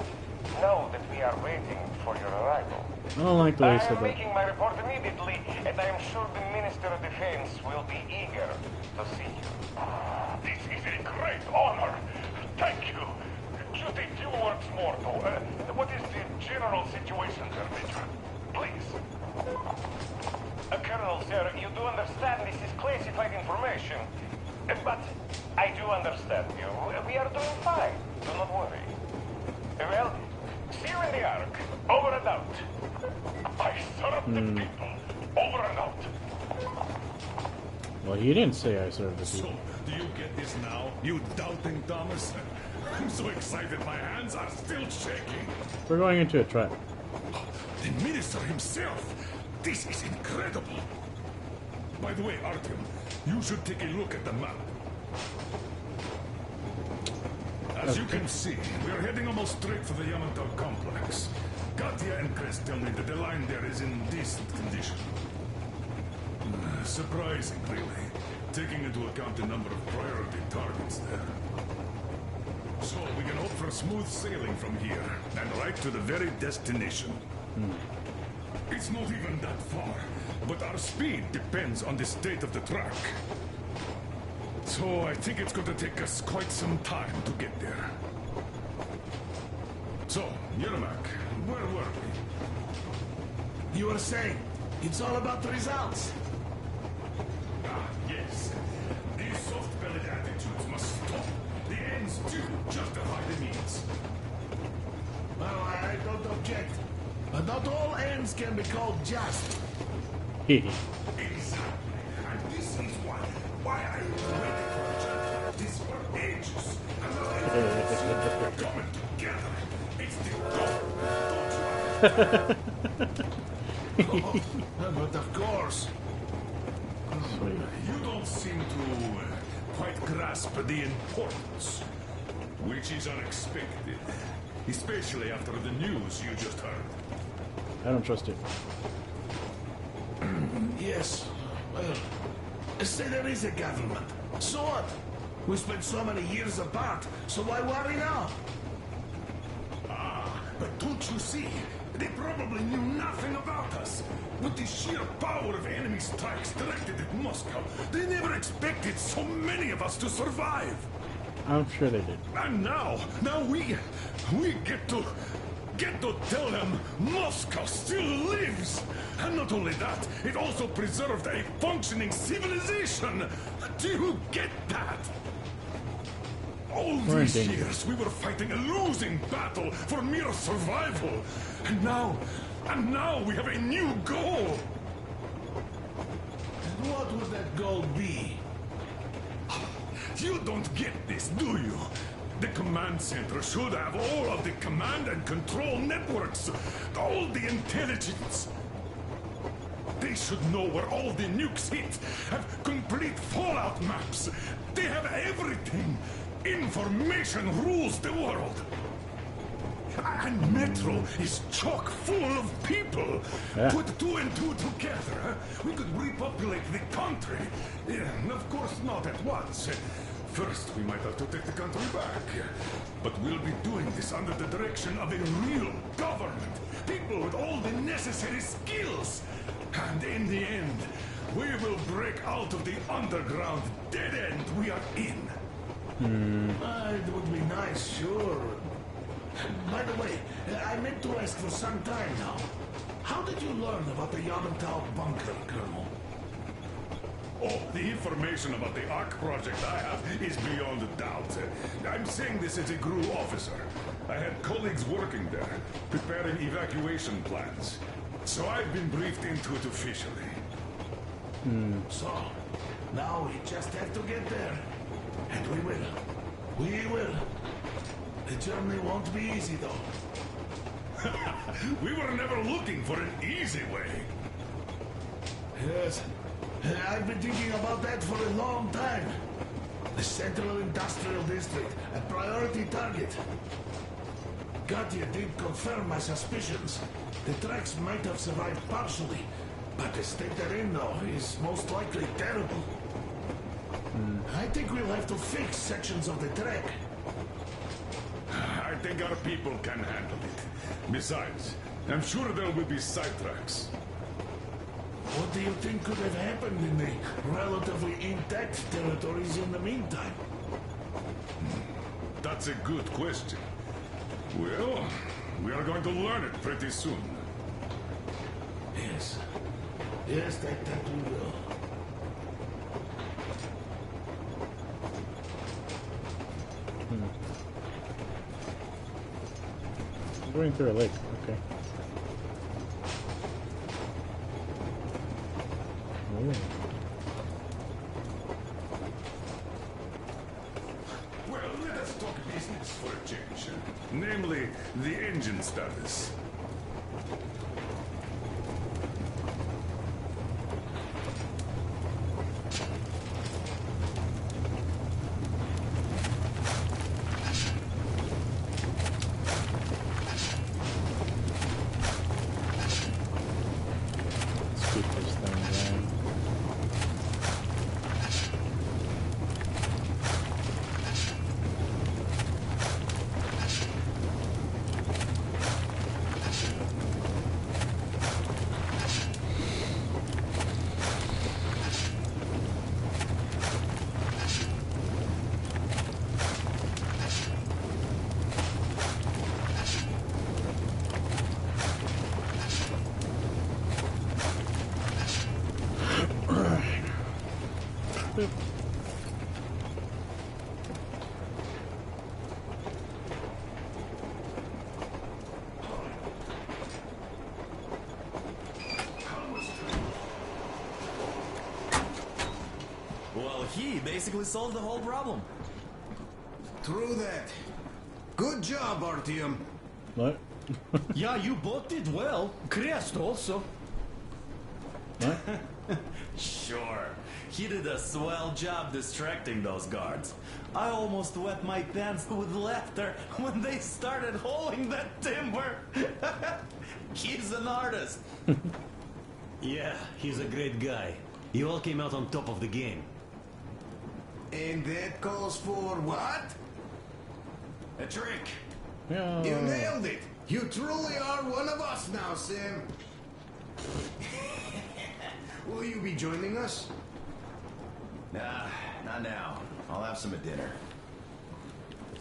know that we are waiting for your arrival. I don't like the way you I said am that. making my report immediately, and I am sure the Minister of Defense will be eager to see you. This is a great honor. Thank you. Just a few words more, though. What is the general situation there, Major? Please. Colonel, sir, you do understand this is classified information. But I do understand you. We are doing fine. Do not worry. Well, see you in the Ark. Over and out. I serve the people. Over and out. Well, he didn't say I served the So, people. do you get this now, you doubting Thomas? I'm so excited my hands are still shaking. We're going into a trap. The minister himself. This is incredible. By the way, Artyom, you should take a look at the map. As you can see, we are heading almost straight for the Yamato complex. Katya and Kress tell me that the line there is in decent condition. Surprising, really, taking into account the number of priority targets there. So we can hope for smooth sailing from here, and right to the very destination. It's not even that far, but our speed depends on the state of the track. So I think it's going to take us quite some time to get there. So, Yermak, where were we? You were saying, it's all about the results. Ah, yes. These soft-bellied attitudes must stop. The ends do justify the means. Well, I don't object. But not all ends can be called just. Exactly. And this is why I was waiting for each other. This for ages. And now we're coming together. It's the goal. But of course. You don't seem to quite grasp the importance, which is unexpected, especially after the news you just heard. I don't trust it. Yes. Well, say there is a government. So what? We spent so many years apart, so why worry now? But don't you see? They probably knew nothing about us. With the sheer power of enemy strikes directed at Moscow, they never expected so many of us to survive. I'm sure they did. And now we get to tell them Moscow still lives. And not only that, it also preserved a functioning civilization. Do you get that? All these years we were fighting a losing battle for mere survival. And now we have a new goal. And what would that goal be? You don't get this, do you? The command center should have all of the command and control networks, all the intelligence. They should know where all the nukes hit, have complete fallout maps. They have everything. Information rules the world. And Metro is chock full of people. Yeah. Put 2 and 2 together, we could repopulate the country. Of course, not at once. First, we might have to take the country back. But we'll be doing this under the direction of a real government. People with all the necessary skills. And in the end, we will break out of the underground dead end we are in. It would be nice, sure. By the way, I meant to ask for some time now. How did you learn about the Yamantau bunker, Colonel? Oh, the information about the ARC project I have is beyond a doubt. I'm saying this as a GRU officer. I had colleagues working there, preparing evacuation plans. So I've been briefed into it officially. So, now we just have to get there. And we will. We will. The journey won't be easy, though. We were never looking for an easy way. Yes. I've been thinking about that for a long time. The Central Industrial District, a priority target. Katya did confirm my suspicions. The tracks might have survived partially, but the state they're in now is most likely terrible. I think we'll have to fix sections of the track. I think our people can handle it. Besides, I'm sure there will be sidetracks. What do you think could have happened in the relatively intact territories in the meantime? That's a good question. Well, we are going to learn it pretty soon. Yes. Yes, that we will. I'm going through a lake, okay. Ooh. Well, let us talk business for a change. Namely, the engine status. He basically solved the whole problem. True that. Good job, Artyom. What? Yeah, you both did well. Crest also. What? Sure. He did a swell job distracting those guards. I almost wet my pants with laughter when they started hauling that timber. He's an artist. Yeah, he's a great guy. You all came out on top of the game. And that calls for what? A trick. No. You nailed it. You truly are one of us now, Sam. Will you be joining us? Nah, not now. I'll have some at dinner.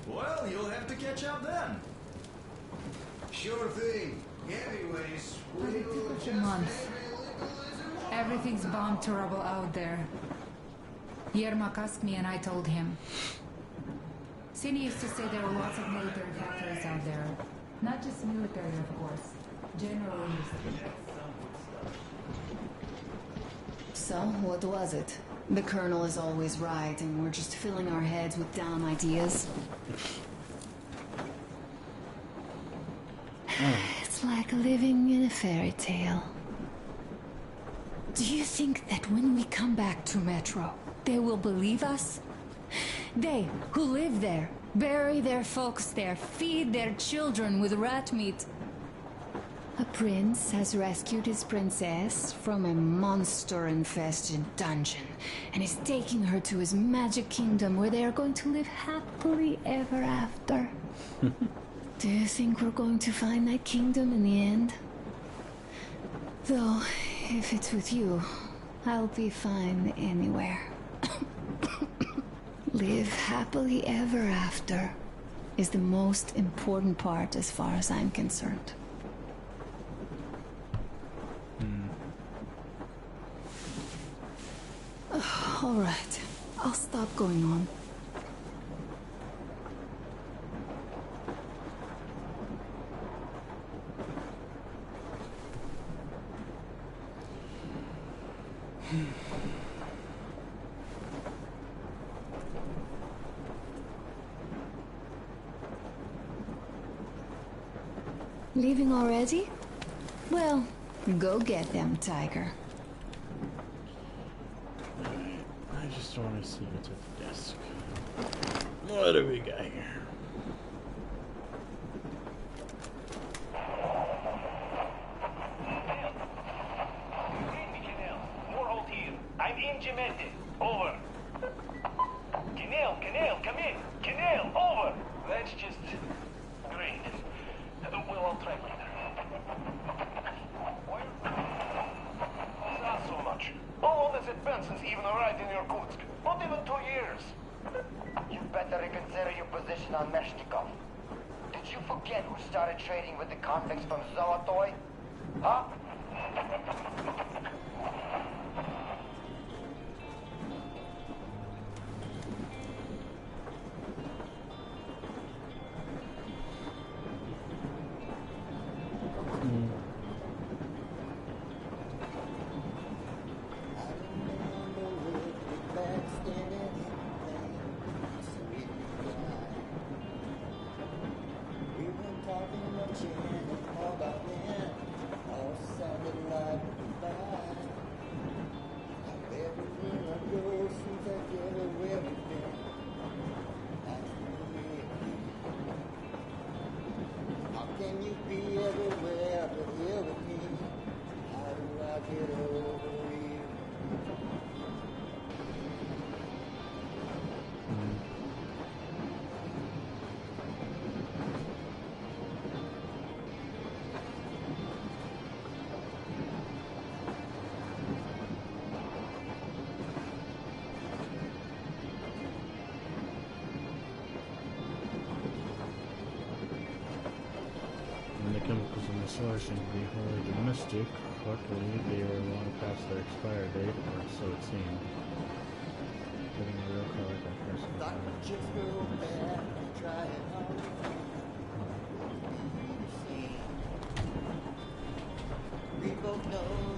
Well, you'll have to catch up then. Sure thing. Anyways, For the typical month. Everything's bomb terrible out there. Yermak asked me and I told him. Cindy used to say there are lots of military factories out there. Not just military, of course. General industry. So, what was it? The Colonel is always right, and we're just filling our heads with dumb ideas. It's like living in a fairy tale. Do you think that when we come back to Metro, they will believe us? They, who live there, bury their folks there, feed their children with rat meat. A prince has rescued his princess from a monster-infested dungeon and is taking her to his magic kingdom where they are going to live happily ever after. Do you think we're going to find that kingdom in the end? Though, if it's with you, I'll be fine anywhere. Live happily ever after is the most important part as far as I'm concerned. All right, I'll stop going on. Leaving already? Well, go get them, Tiger. I just want to see what's at the desk. What do we got here? I'm in Gemende. Over. Canal, come in. Canal, over. That's just great. Well, I'll try later. Not so much. How long has it been since even arrived in Irkutsk? Not even 2 years. You better reconsider your position on Meshnikov. Did you forget who started trading with the convicts from Zolotoy? Huh? Chemicals in the soil seem to be wholly domestic. Luckily, they were long past their expiry date, or so it seemed. Getting a real color by person.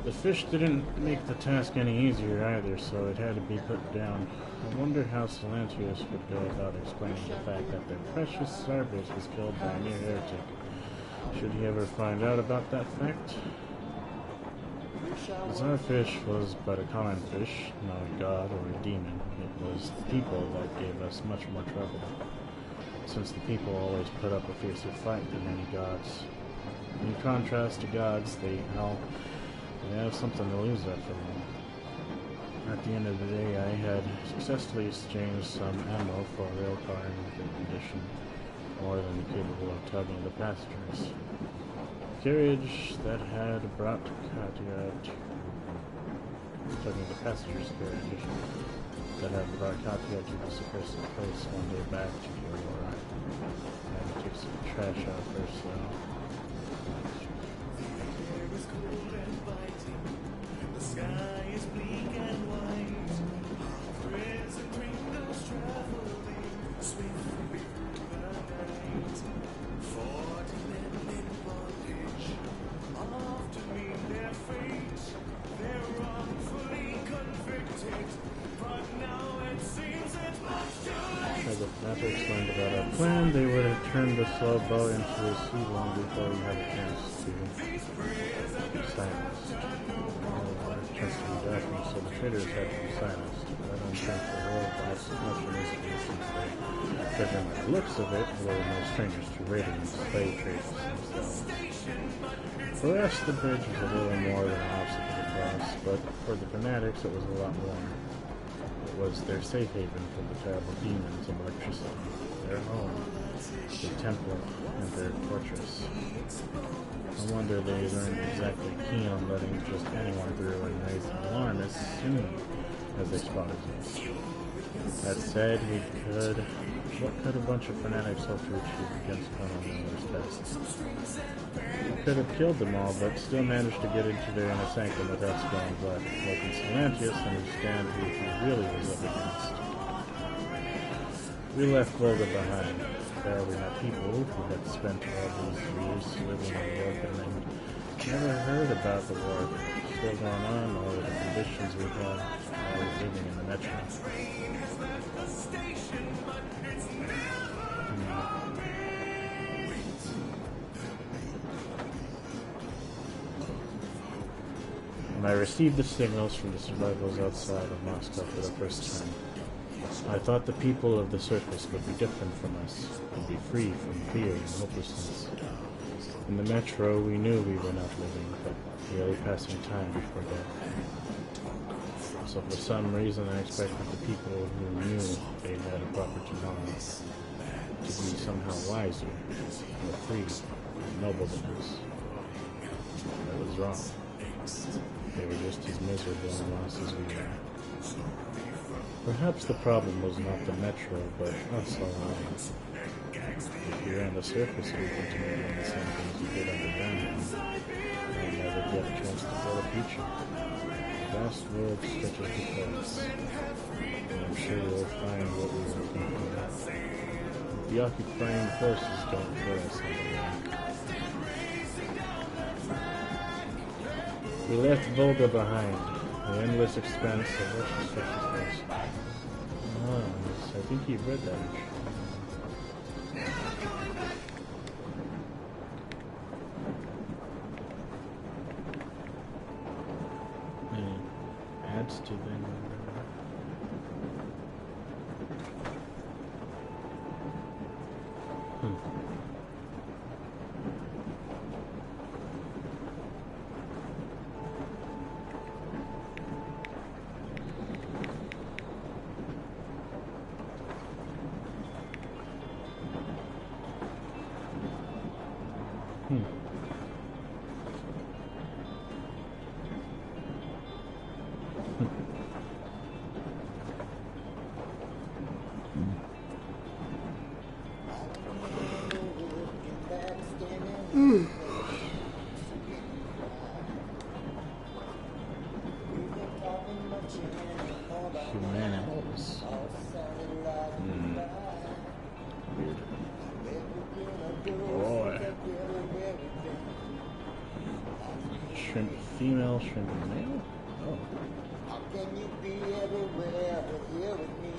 The fish didn't make the task any easier either, so it had to be put down. I wonder how Salantius would go about explaining the fact that their precious starfish was killed by a mere heretic. Should he ever find out about that fact? The Czarfish was but a common fish, not a god or a demon. It was the people that gave us much more trouble, since the people always put up a fiercer fight than any gods. In contrast to gods, they have something to lose after all. At the end of the day, I had successfully exchanged some ammo for a rail car in good condition, more than capable of tugging the passengers. The carriage that had brought Katya to... tugging the passengers' carriage that had brought Katya to this accursed place one day back to the Aurora. And took some trash out first, though. The sky is bleak and white. Threads and twinkles traveling swiftly through the night. 40 men in bondage, off to meet their fate. They're wrongfully convicted, but now it seems it's much too late. As the fanatics learned about our plan, they would have turned the slow boat into a sea long before we had a chance to be silenced. So the traders had to be silenced. But I don't think the world lost much in this case, since they, judging by the looks of it, were no strangers to raiding and slave traders themselves. For us, the bridge was a little more than an obstacle to cross, but for the fanatics, it was a lot more. It was their safe haven from the terrible demons of electricity, their home, their temple, and their fortress. No wonder they weren't exactly keen on letting just anyone through and raise an alarm as soon as they spotted us. That said, what could a bunch of fanatics hope to achieve against Colonel Miller's tests? We could have killed them all, but still managed to get into their inner sanctum without spilling blood. What can Stellantis understand who he really was up against? We left Volga behind. There we had people who had spent all these years living in warfare and never heard about the war still going on or the conditions we had while living in the metro. When I received the signals from the survivors outside of Moscow for the first time, I thought the people of the surface would be different from us, would be free from fear and hopelessness. In the metro, we knew we were not living, but merely passing time before death. So for some reason, I expected the people who knew they had a proper tomorrow to be somehow wiser, more free, and noble than us. I was wrong. They were just as miserable and lost as we were. Perhaps the problem was not the metro, but us all along. If we were on the surface, we continued doing the same things we did underground, and never get a chance to build a future. The vast world stretches before us, and I'm sure we'll find what we were looking for. The occupying forces don't put us on the way. We left Volga behind, the endless expanse of Russian stretches across. I think you've read that. Any adds to them? Humanimals. Weird. Boy. Shrimp female, shrimp male? Oh. How can you be everywhere here with me?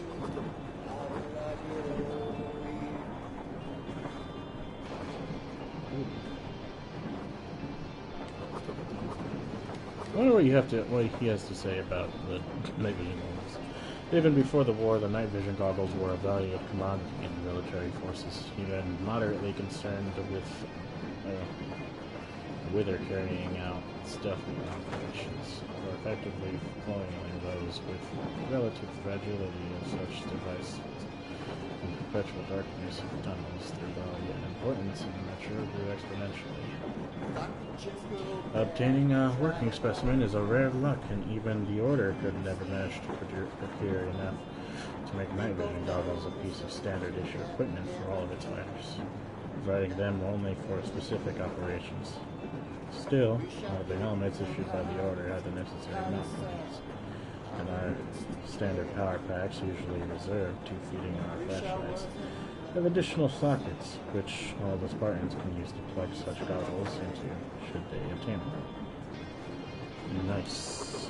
I wonder what he has to say about the night vision goggles. Even before the war, the night vision goggles were a valued commodity in military forces. Even moderately concerned with Wither carrying out stealthy operations, or effectively foiling those with relative fragility of such devices. In perpetual darkness of tunnels, their value and importance in the metro grew exponentially. Obtaining a working specimen is a rare luck, and even the Order could never manage to procure enough to make night vision goggles a piece of standard issue equipment for all of its fighters, providing them only for specific operations. Still, all the helmets issued by the Order had the necessary mount points, and our standard power packs, usually reserved to feeding our flashlights, have additional sockets, which all the Spartans can use to plug such goggles into, should they obtain them. Nice.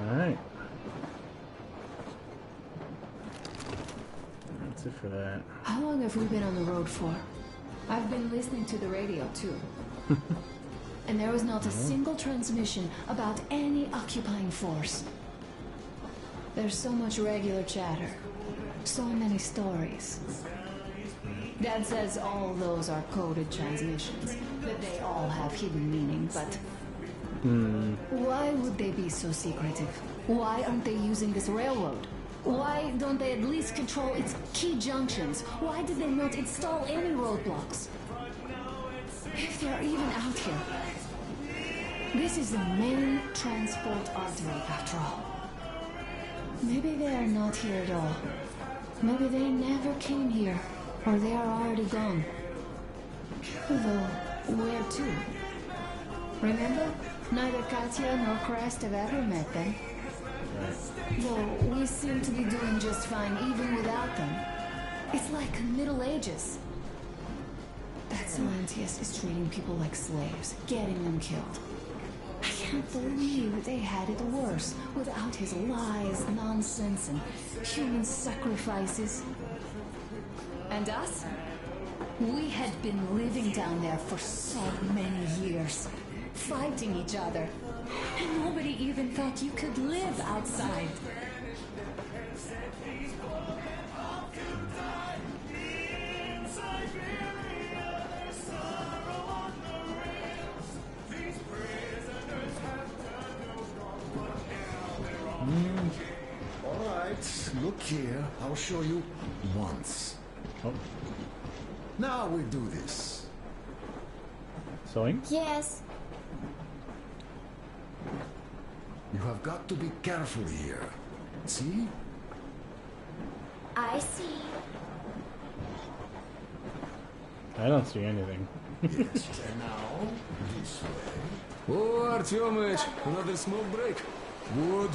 Alright. That's it for that. How long have we been on the road for? I've been listening to the radio too. And there was not a single transmission about any occupying force. There's so much regular chatter. So many stories. Dad says all those are coded transmissions, that they all have hidden meaning, but why would they be so secretive? Why aren't they using this railroad? Why don't they at least control its key junctions? Why did they not install any roadblocks? If they're even out here. This is the main transport artery, after all. Maybe they are not here at all. Maybe they never came here, or they are already gone. Though, where to? Remember? Neither Katya nor Crest have ever met them. Though we seem to be doing just fine even without them. It's like the Middle Ages. That Silantius is treating people like slaves, getting them killed. I can't believe they had it worse without his lies, nonsense, and human sacrifices. And us? We had been living down there for so many years, fighting each other. And nobody even thought you could live outside. Alright, look here. I'll show you once. Oh. Now we do this. Sewing? Yes. You have got to be careful here. See? I see. I don't see anything. Yes, and now, this way. Oh, Artyomich, another smoke break. Good.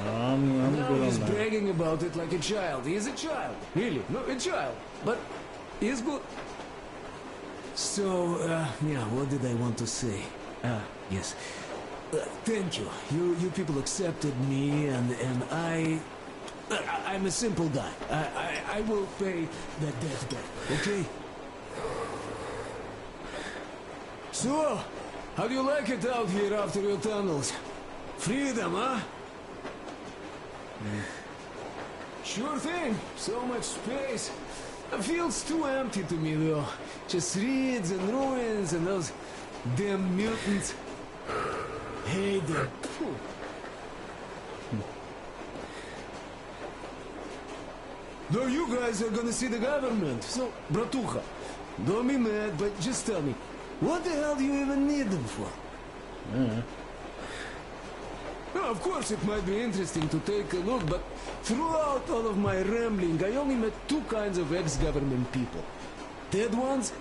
I'm now good he's on that. bragging about it like a child. He is a child. Really, no, a child. But he's good. So, yeah, what did I want to say? Yes. Thank you. You people accepted me, and I'm a simple guy. I will pay that debt back, okay? So, how do you like it out here after your tunnels? Freedom, huh? Sure thing. So much space. It feels too empty to me, though. Just reeds and ruins and those damn mutants. Hate them. Though you guys are gonna see the government, so, bratucha, don't be mad, but just tell me, what the hell do you even need them for? Well, of course, it might be interesting to take a look, but throughout all of my rambling, I only met two kinds of ex-government people. Dead ones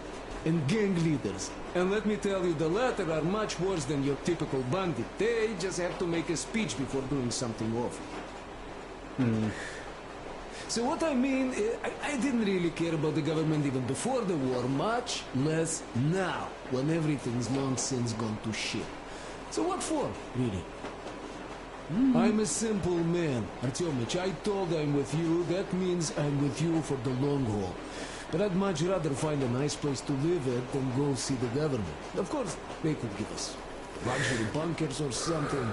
and gang leaders. And let me tell you, the latter are much worse than your typical bandit. They just have to make a speech before doing something awful. So what I mean, I didn't really care about the government even before the war, much less now, when everything's long since gone to shit. So what for, really? I'm a simple man, Artyomich. I told I'm with you, that means I'm with you for the long haul. but I'd much rather find a nice place to live at than go see the government. Of course, they could give us luxury bunkers or something.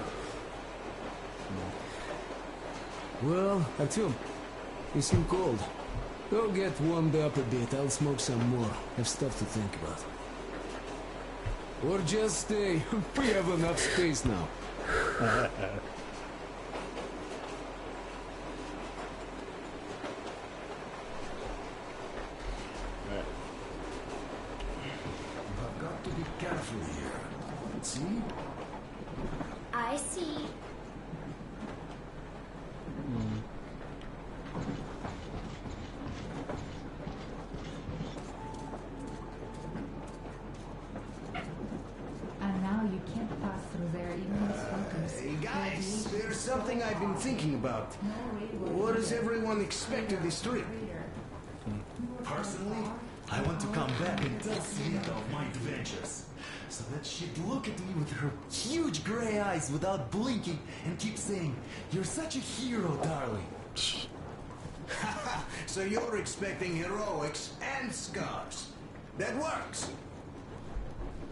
Well, Artyom, you seem cold. Go get warmed up a bit. I'll smoke some more. Have stuff to think about. Or just stay. We have enough space now. I've got to be careful here. See? I see. And now you can't pass through there even with focus. Hey guys, there's something I've been thinking about. What does everyone expect of this trip? Personally, I want to come back and tell Sveta of my adventures. So that she'd look at me with her huge gray eyes without blinking and keep saying, "You're such a hero, darling." So you're expecting heroics and scars. That works.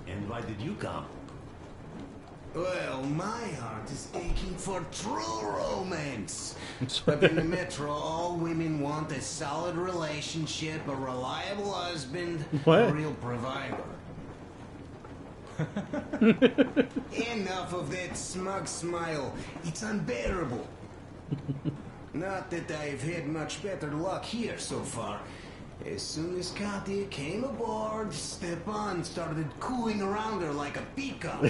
And why did you come? Well, my heart is aching for true romance. But in the metro, all women want a solid relationship, a reliable husband, a real provider. Enough of that smug smile. It's unbearable. Not that I've had much better luck here so far. As soon as Katya came aboard, Stepan started cooing around her like a peacock.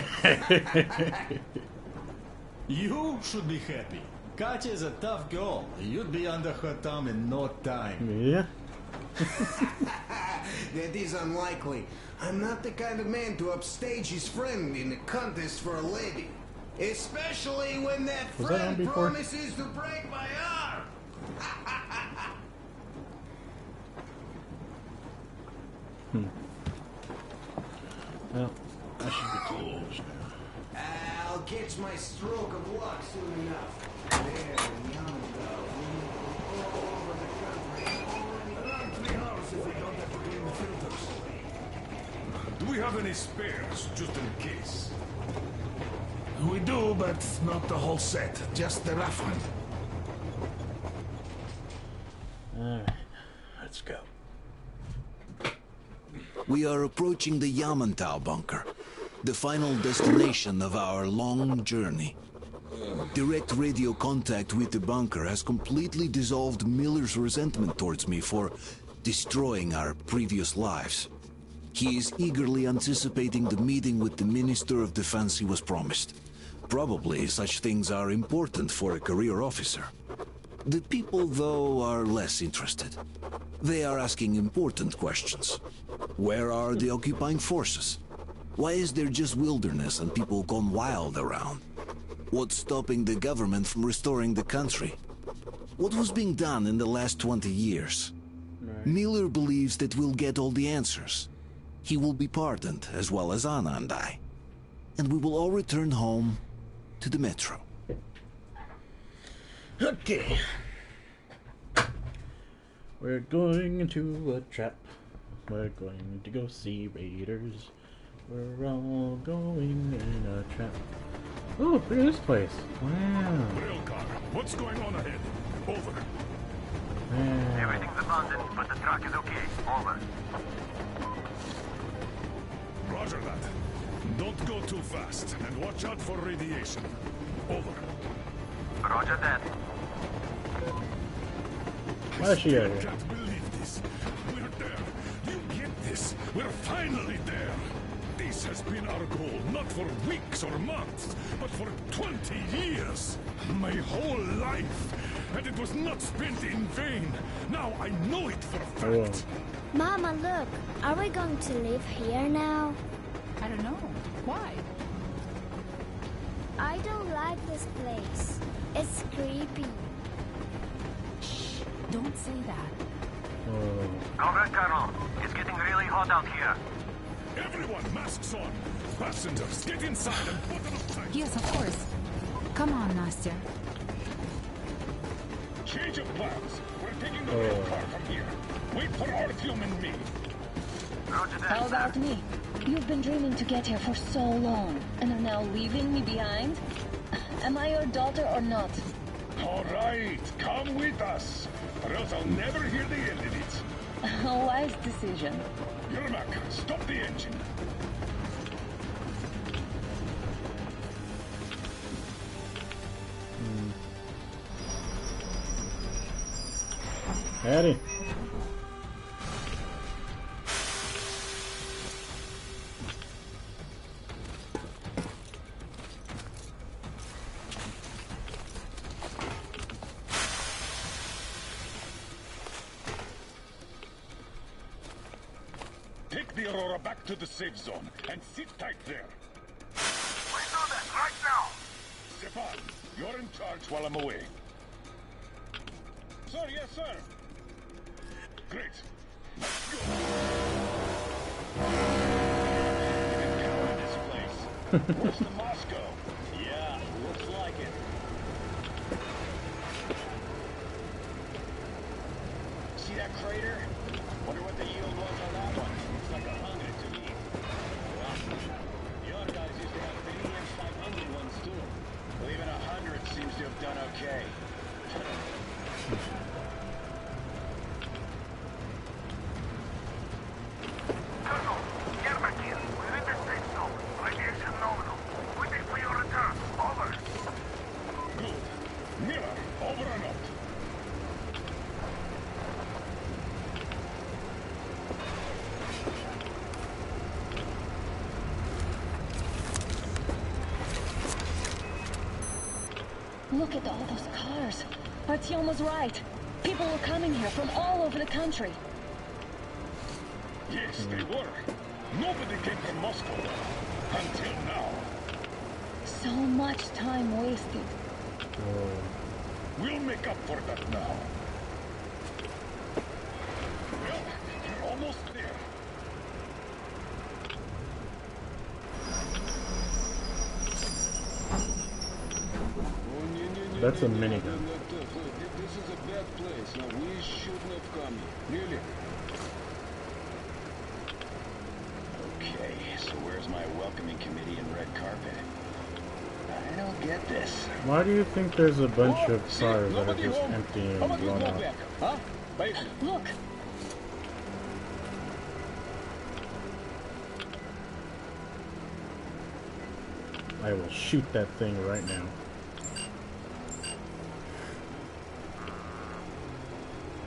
You should be happy. Katya is a tough girl. You'd be under her thumb in no time. Yeah. That is unlikely. I'm not the kind of man to upstage his friend in a contest for a lady. Especially when that friend promises to break my arm. Well, I should get to the village now. I'll catch my stroke of luck soon enough. There, young girl. All over the country. Around 3 hours if we don't have to clean the filters. Do we have any spares, just in case? We do, but not the whole set. Just the rough one. Alright, let's go. We are approaching the Yamantau bunker, the final destination of our long journey. Direct radio contact with the bunker has completely dissolved Miller's resentment towards me for destroying our previous lives. He is eagerly anticipating the meeting with the Minister of Defense he was promised. Probably such things are important for a career officer. The people, though, are less interested. They are asking important questions. Where are the occupying forces? Why is there just wilderness and people gone wild around? What's stopping the government from restoring the country? What was being done in the last 20 years? Right. Miller believes that we'll get all the answers. He will be pardoned, as well as Anna and I. And we will all return home to the metro. Okay. We're going into a trap. We're going to go see raiders. We're all going in a trap. Oh, look at this place. Wow. Real car. What's going on ahead? Over. Wow. Everything's abandoned, but the truck is okay. Over. Roger that. Don't go too fast, and watch out for radiation. Over. Roger that. Why is she out here? I can't believe this. We're there. You get this? We're finally there. This has been our goal, not for weeks or months, but for 20 years. My whole life. And it was not spent in vain. Now I know it for a fact. Mama, look. Are we going to live here now? I don't know. Why? I don't like this place. It's creepy. Shh. Don't say that. All right, Colonel. It's getting really hot out here. Everyone, masks on. Passengers, get inside and put them outside. Yes, of course. Come on, Nastya. Change of plans. We're taking the rail car from here. Wait for Artyom and me. How about me? You've been dreaming to get here for so long, and are now leaving me behind? Am I your daughter or not? All right, come with us, or else I'll never hear the end of it. A wise decision. Yermak, stop the engine. Howdy. Take the Aurora back to the safe zone and sit tight there. We do that right now. Stepan, you're in charge while I'm away. Sir, yes, sir. Great. Let's go. This place. Where's the Moscow? Yeah, looks like it. See that crater? Wonder what the yield was on that one. Looks like 100 to me. Well, the other guys used to have Canadian 500 ones too. Well, even 100 seems to have done okay. Colonel, Yermak here. We're in the safe zone. Radiation nominal. Waiting for your return. Over. Good. Miller, over and out. Look at all those cars. Artyom was right. People were coming here from all over the country. Yes, they were. Nobody came from Moscow. Until now. So much time wasted. We'll make up for that now. Well, we're almost there. That's a minigun. This is a bad place. Now we shouldn't have come here. Really? Okay, so where's my welcoming committee and red carpet? I don't get this. Why do you think there's a bunch of cars that are just empty and blown out? Huh? Look! I will shoot that thing right now.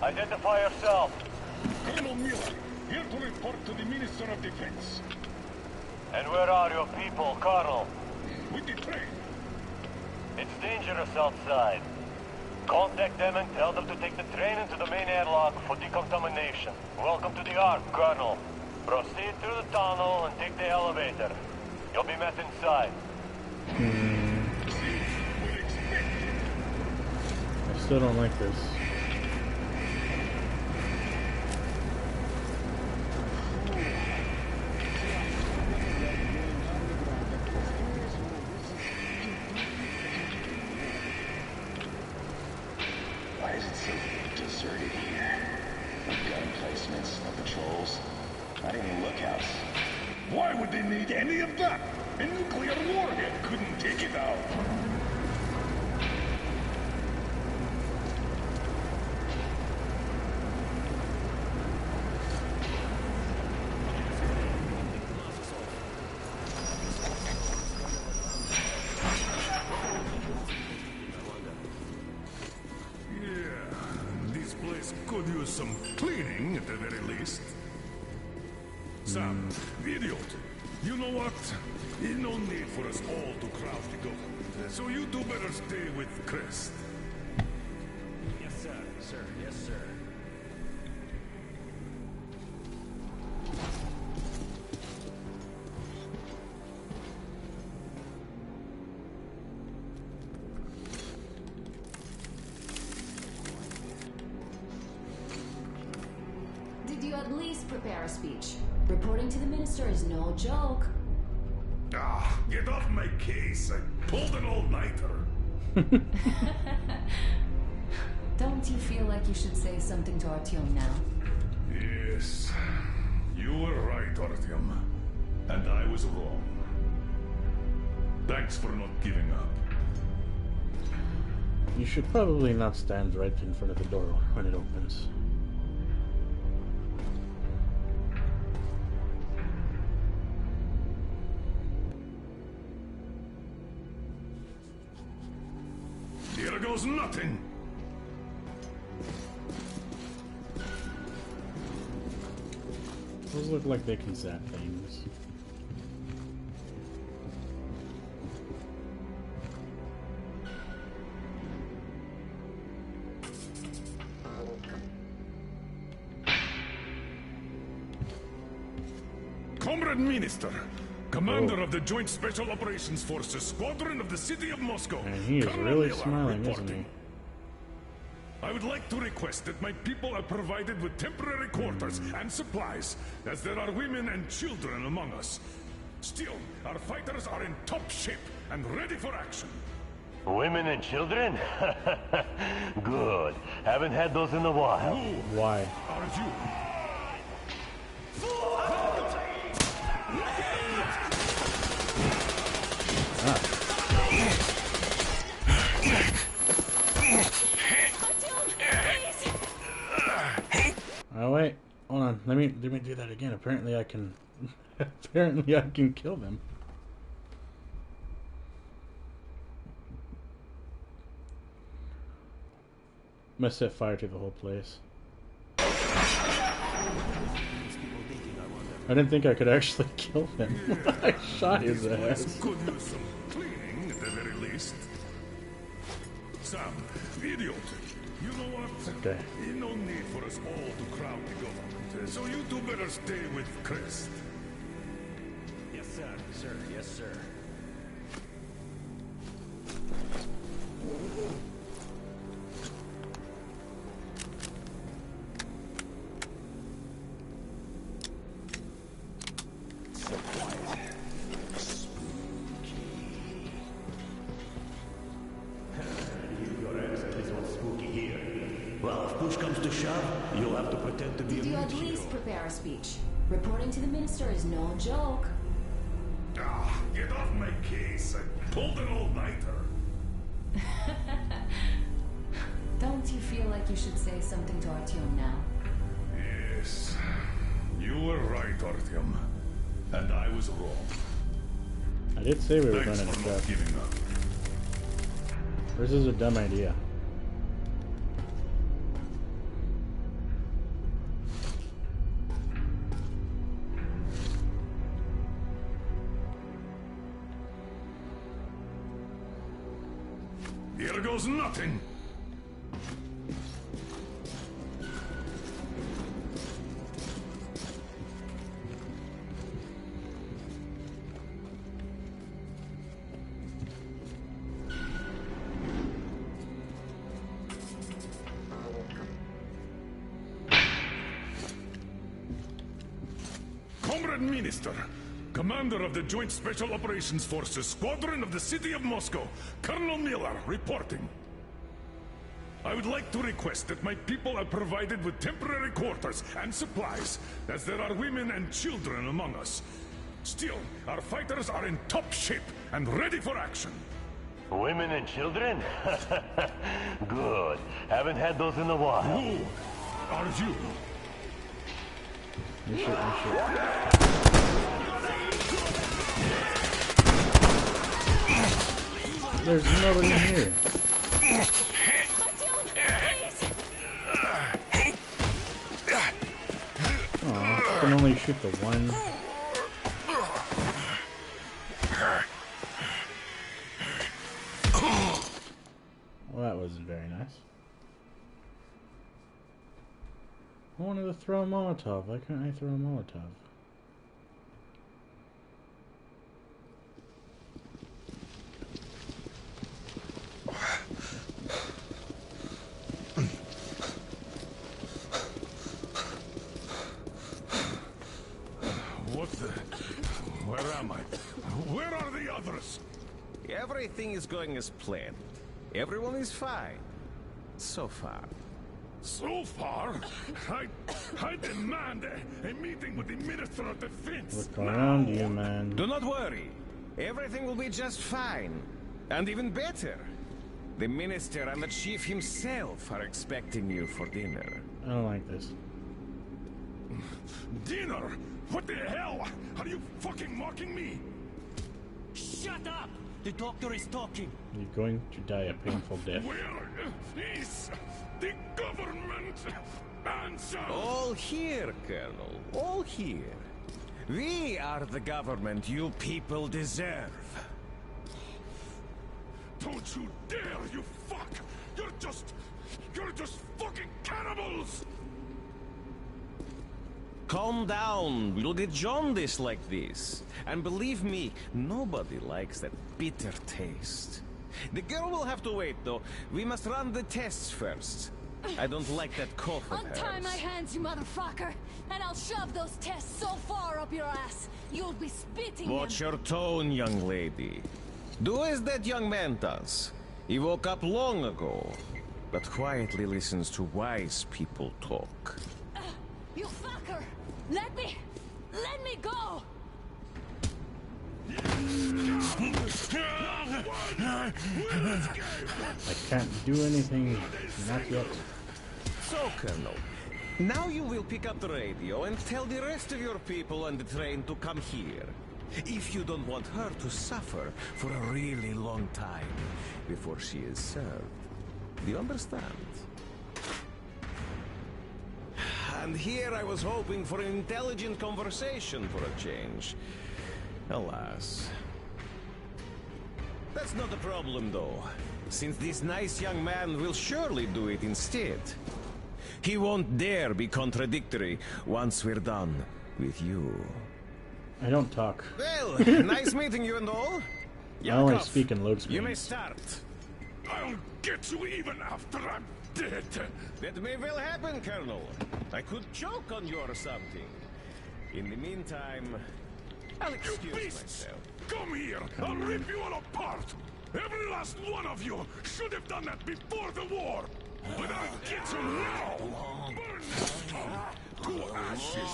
Identify yourself. Colonel Miller, here to report to the Minister of Defense. And where are your people, Colonel? With the train. It's dangerous outside. Contact them and tell them to take the train into the main airlock for decontamination. Welcome to the Ark, Colonel. Proceed through the tunnel and take the elevator. You'll be met inside. I still don't like this. Why is it so deserted here? No gun placements, no patrols, not even lookouts. Why would they need any of that? A nuclear warhead couldn't take it out. Could use some cleaning at the very least. Sam, idiot, you know what? No need for us all to crowd together. So you two better stay with Crest. Yes, sir. Sir, yes, sir. Did you at least prepare a speech? Reporting to the minister is no joke. Ah, get off my case. I pulled an all-nighter. Don't you feel like you should say something to Artyom now? Yes. You were right, Artyom. And I was wrong. Thanks for not giving up. You should probably not stand right in front of the door when it opens. Here goes nothing! Those look like they can zap things. Comrade Minister, Commander of the Joint Special Operations Forces Squadron of the City of Moscow. And he is Colonel really Miller smiling, reporting. isn't he? I would like to request that my people are provided with temporary quarters and supplies, as there are women and children among us. Still, our fighters are in top shape and ready for action. Women and children? Good. Haven't had those in a while. Who Why? are you? Oh wait, hold on. Let me do that again. Apparently I can. Apparently I can kill them. Must set fire to the whole place. I didn't think I could actually kill him. I shot his ass. Could use some cleaning at the very least. Sam, idiot. You know what? Okay. No need for us all to crowd the government. So you two better stay with Chris. Yes, sir. Sir, yes, sir. Did you at least prepare a speech? Reporting to the minister is no joke. Ah, get off my case. I pulled an all-nighter. Don't you feel like you should say something to Artyom now? Yes. You were right, Artyom. And I was wrong. I did say we were Thanks going to for not giving up. This is a dumb idea. Here goes nothing. Comrade Minister, Commander of the Joint Special Operations Forces Squadron of the City of Moscow, Colonel Miller reporting. I would like to request that my people are provided with temporary quarters and supplies, as there are women and children among us. Still, our fighters are in top shape and ready for action. Women and children? Good. Haven't had those in a while. Who are you? You shoot. There's nobody here. Aw, I can only shoot the one. Well, that wasn't very nice. I wanted to throw a Molotov. Why can't I throw a Molotov? What the? Where am I? Where are the others? Everything is going as planned. Everyone is fine. So far. So far? I demand a meeting with the Minister of Defense. Look around you, man. Do not worry. Everything will be just fine. And even better. The Minister and the Chief himself are expecting you for dinner. I don't like this. Dinner? What the hell? Are you fucking mocking me? Shut up! The doctor is talking. You're going to die a painful death. Where is the government answer? All here, Colonel. All here. We are the government you people deserve. Don't you dare, you fuck! You're just fucking cannibals! Calm down. We'll get jaundice like this. And believe me, nobody likes that bitter taste. The girl will have to wait, though. We must run the tests first. I don't like that cough of hers. Untie my hands, you motherfucker, and I'll shove those tests so far up your ass, you'll be spitting Watch them. your tone, young lady. Do as that young man does. He woke up long ago, but quietly listens to wise people talk. You fucker! Let me go! I can't do anything. Not yet. So, Colonel, now you will pick up the radio and tell the rest of your people on the train to come here. If you don't want her to suffer for a really long time before she is served. Do you understand? And here I was hoping for an intelligent conversation for a change. Alas. That's not a problem, though, since this nice young man will surely do it instead. He won't dare be contradictory once we're done with you. I don't talk. Well, nice meeting you and all. I only speak in load You may screens. start. I'll get you even after I'm dead. That may well happen, Colonel. I could choke on you or something. In the meantime, I'll excuse myself. Come here! I'll rip you all apart! Every last one of you should have done that before the war! But I'll get you now! Burn this town to ashes!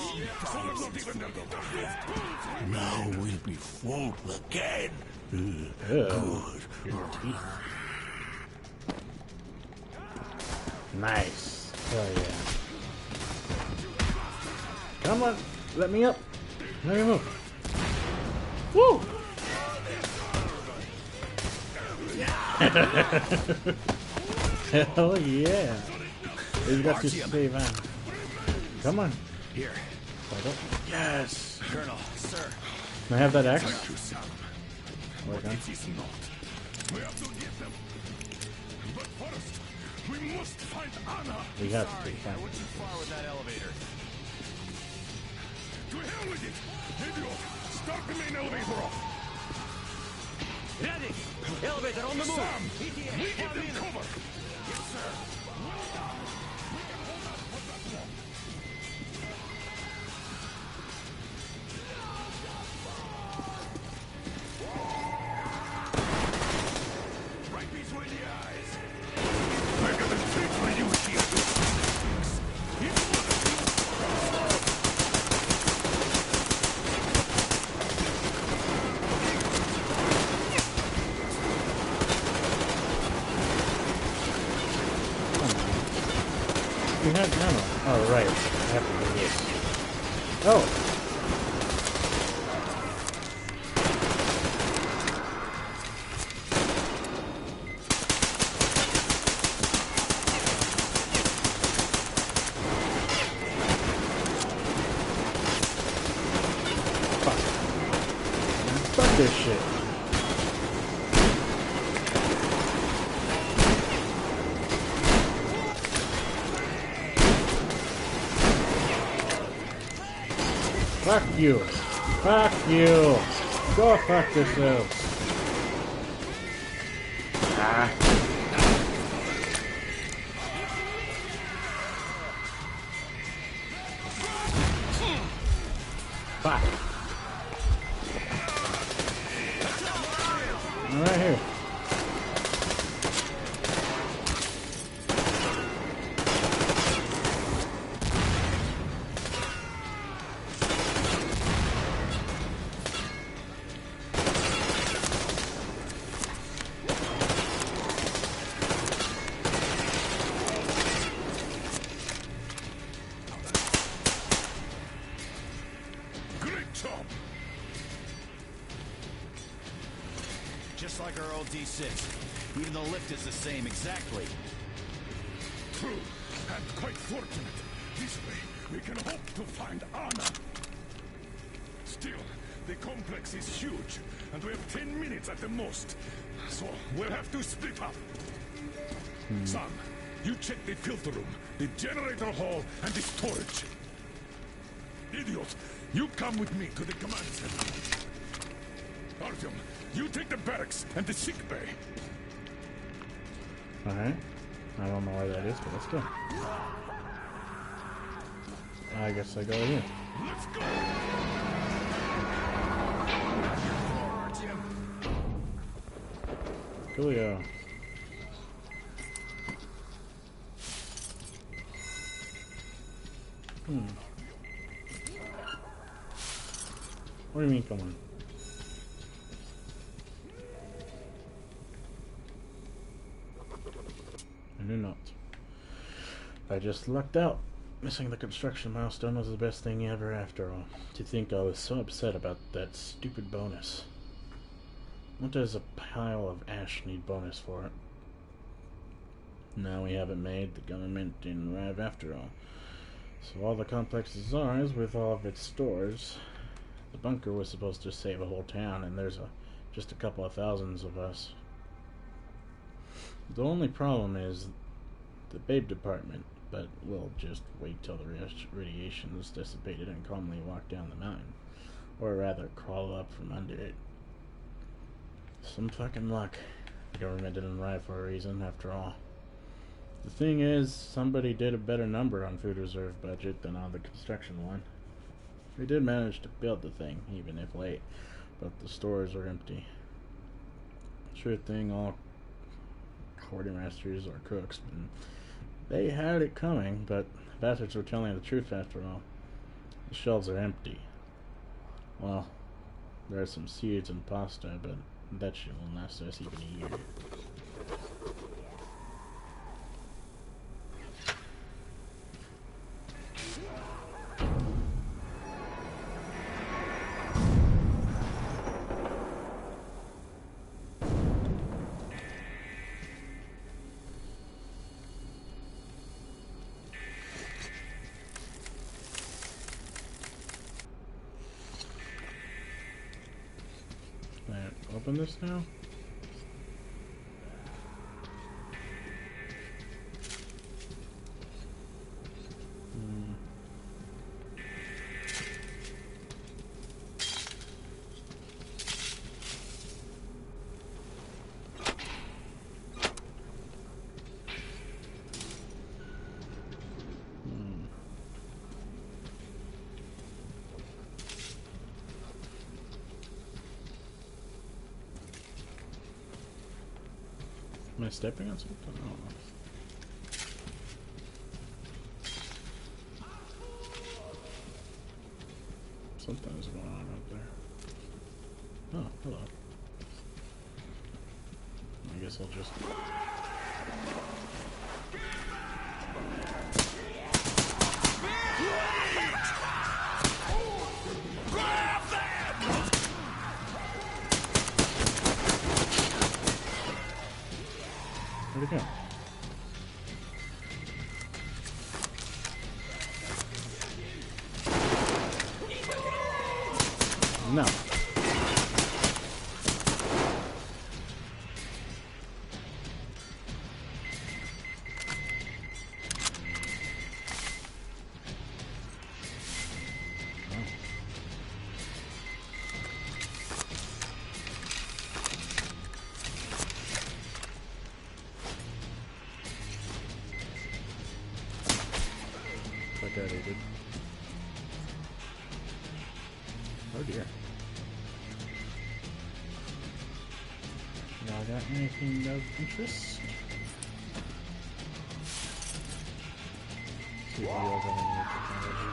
So there's not even the dust. Now we'll be full again. Good. Nice. Hell yeah. Come on. Let me up. Let me move. Woo! Hell yeah. He's got to save on. Come on. Here. Yes. Colonel, sir. Can I have that axe? Thank you, son. Well done. It is not. We have to get them. But first, we must find Anna. We have to find went too far with that elevator. To hell with it! Idiot! Start the main elevator off! Ready! Elevator on the move! Sam! We give them cover! Yes, sir! Right between the eyes! I got a treat for you here! We had ammo. Oh, right. I have to do this. Oh! Fuck. Fuck this shit. Fuck you. Fuck you. Go fuck yourself. Ah. Fuck. I'm right here. like our old D6. Even the lift is the same, exactly. True, and quite fortunate. This way, we can hope to find Anna. Still, the complex is huge, and we have 10 minutes at the most. So, we'll have to split up. Sam, you check the filter room, the generator hall, and the storage. Idiot, you come with me to the command center. Artyom, you take the barracks and the sick bay. Alright. I don't know where that is, but let's go. I guess I go here. Let's go! Coolio. What do you mean, come on? I do not. I just lucked out. Missing the construction milestone was the best thing ever after all. To think I was so upset about that stupid bonus. What does a pile of ash need bonus for it? Now we have it made, the government didn't arrive after all. So all the complex is ours with all of its stores. The bunker was supposed to save a whole town, and there's just a couple of thousands of us. The only problem is the babe department, but we'll just wait till the radiation is dissipated and calmly walk down the mountain. Or rather, crawl up from under it. Some fucking luck. The government didn't arrive for a reason, after all. The thing is, somebody did a better number on food reserve budget than on the construction one. We did manage to build the thing, even if late, but the stores are empty. Sure thing, all quartermasters or cooks, and they had it coming, but bastards were telling the truth after all. The shelves are empty. Well, there are some seeds and pasta, but that shit won't last us even a year. Open this now? Am I stepping on something? I don't know. Something's going on up there. Oh, hello. I guess I'll just... Where'd it go? No. Like I did. Oh dear. Now I got anything of interest? See if videos on any technology.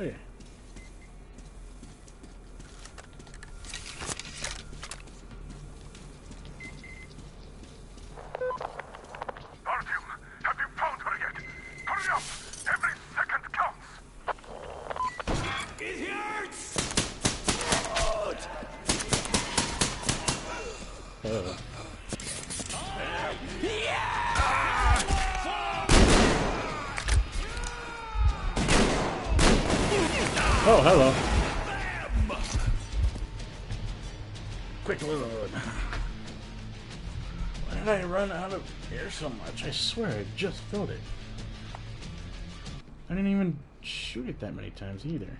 Okay. Artyom, have you found her yet? Hurry up! Every second counts! It hurts! Oh, hello. Quick load. Why did I run out of air so much? I swear I just filled it. I didn't even shoot it that many times either.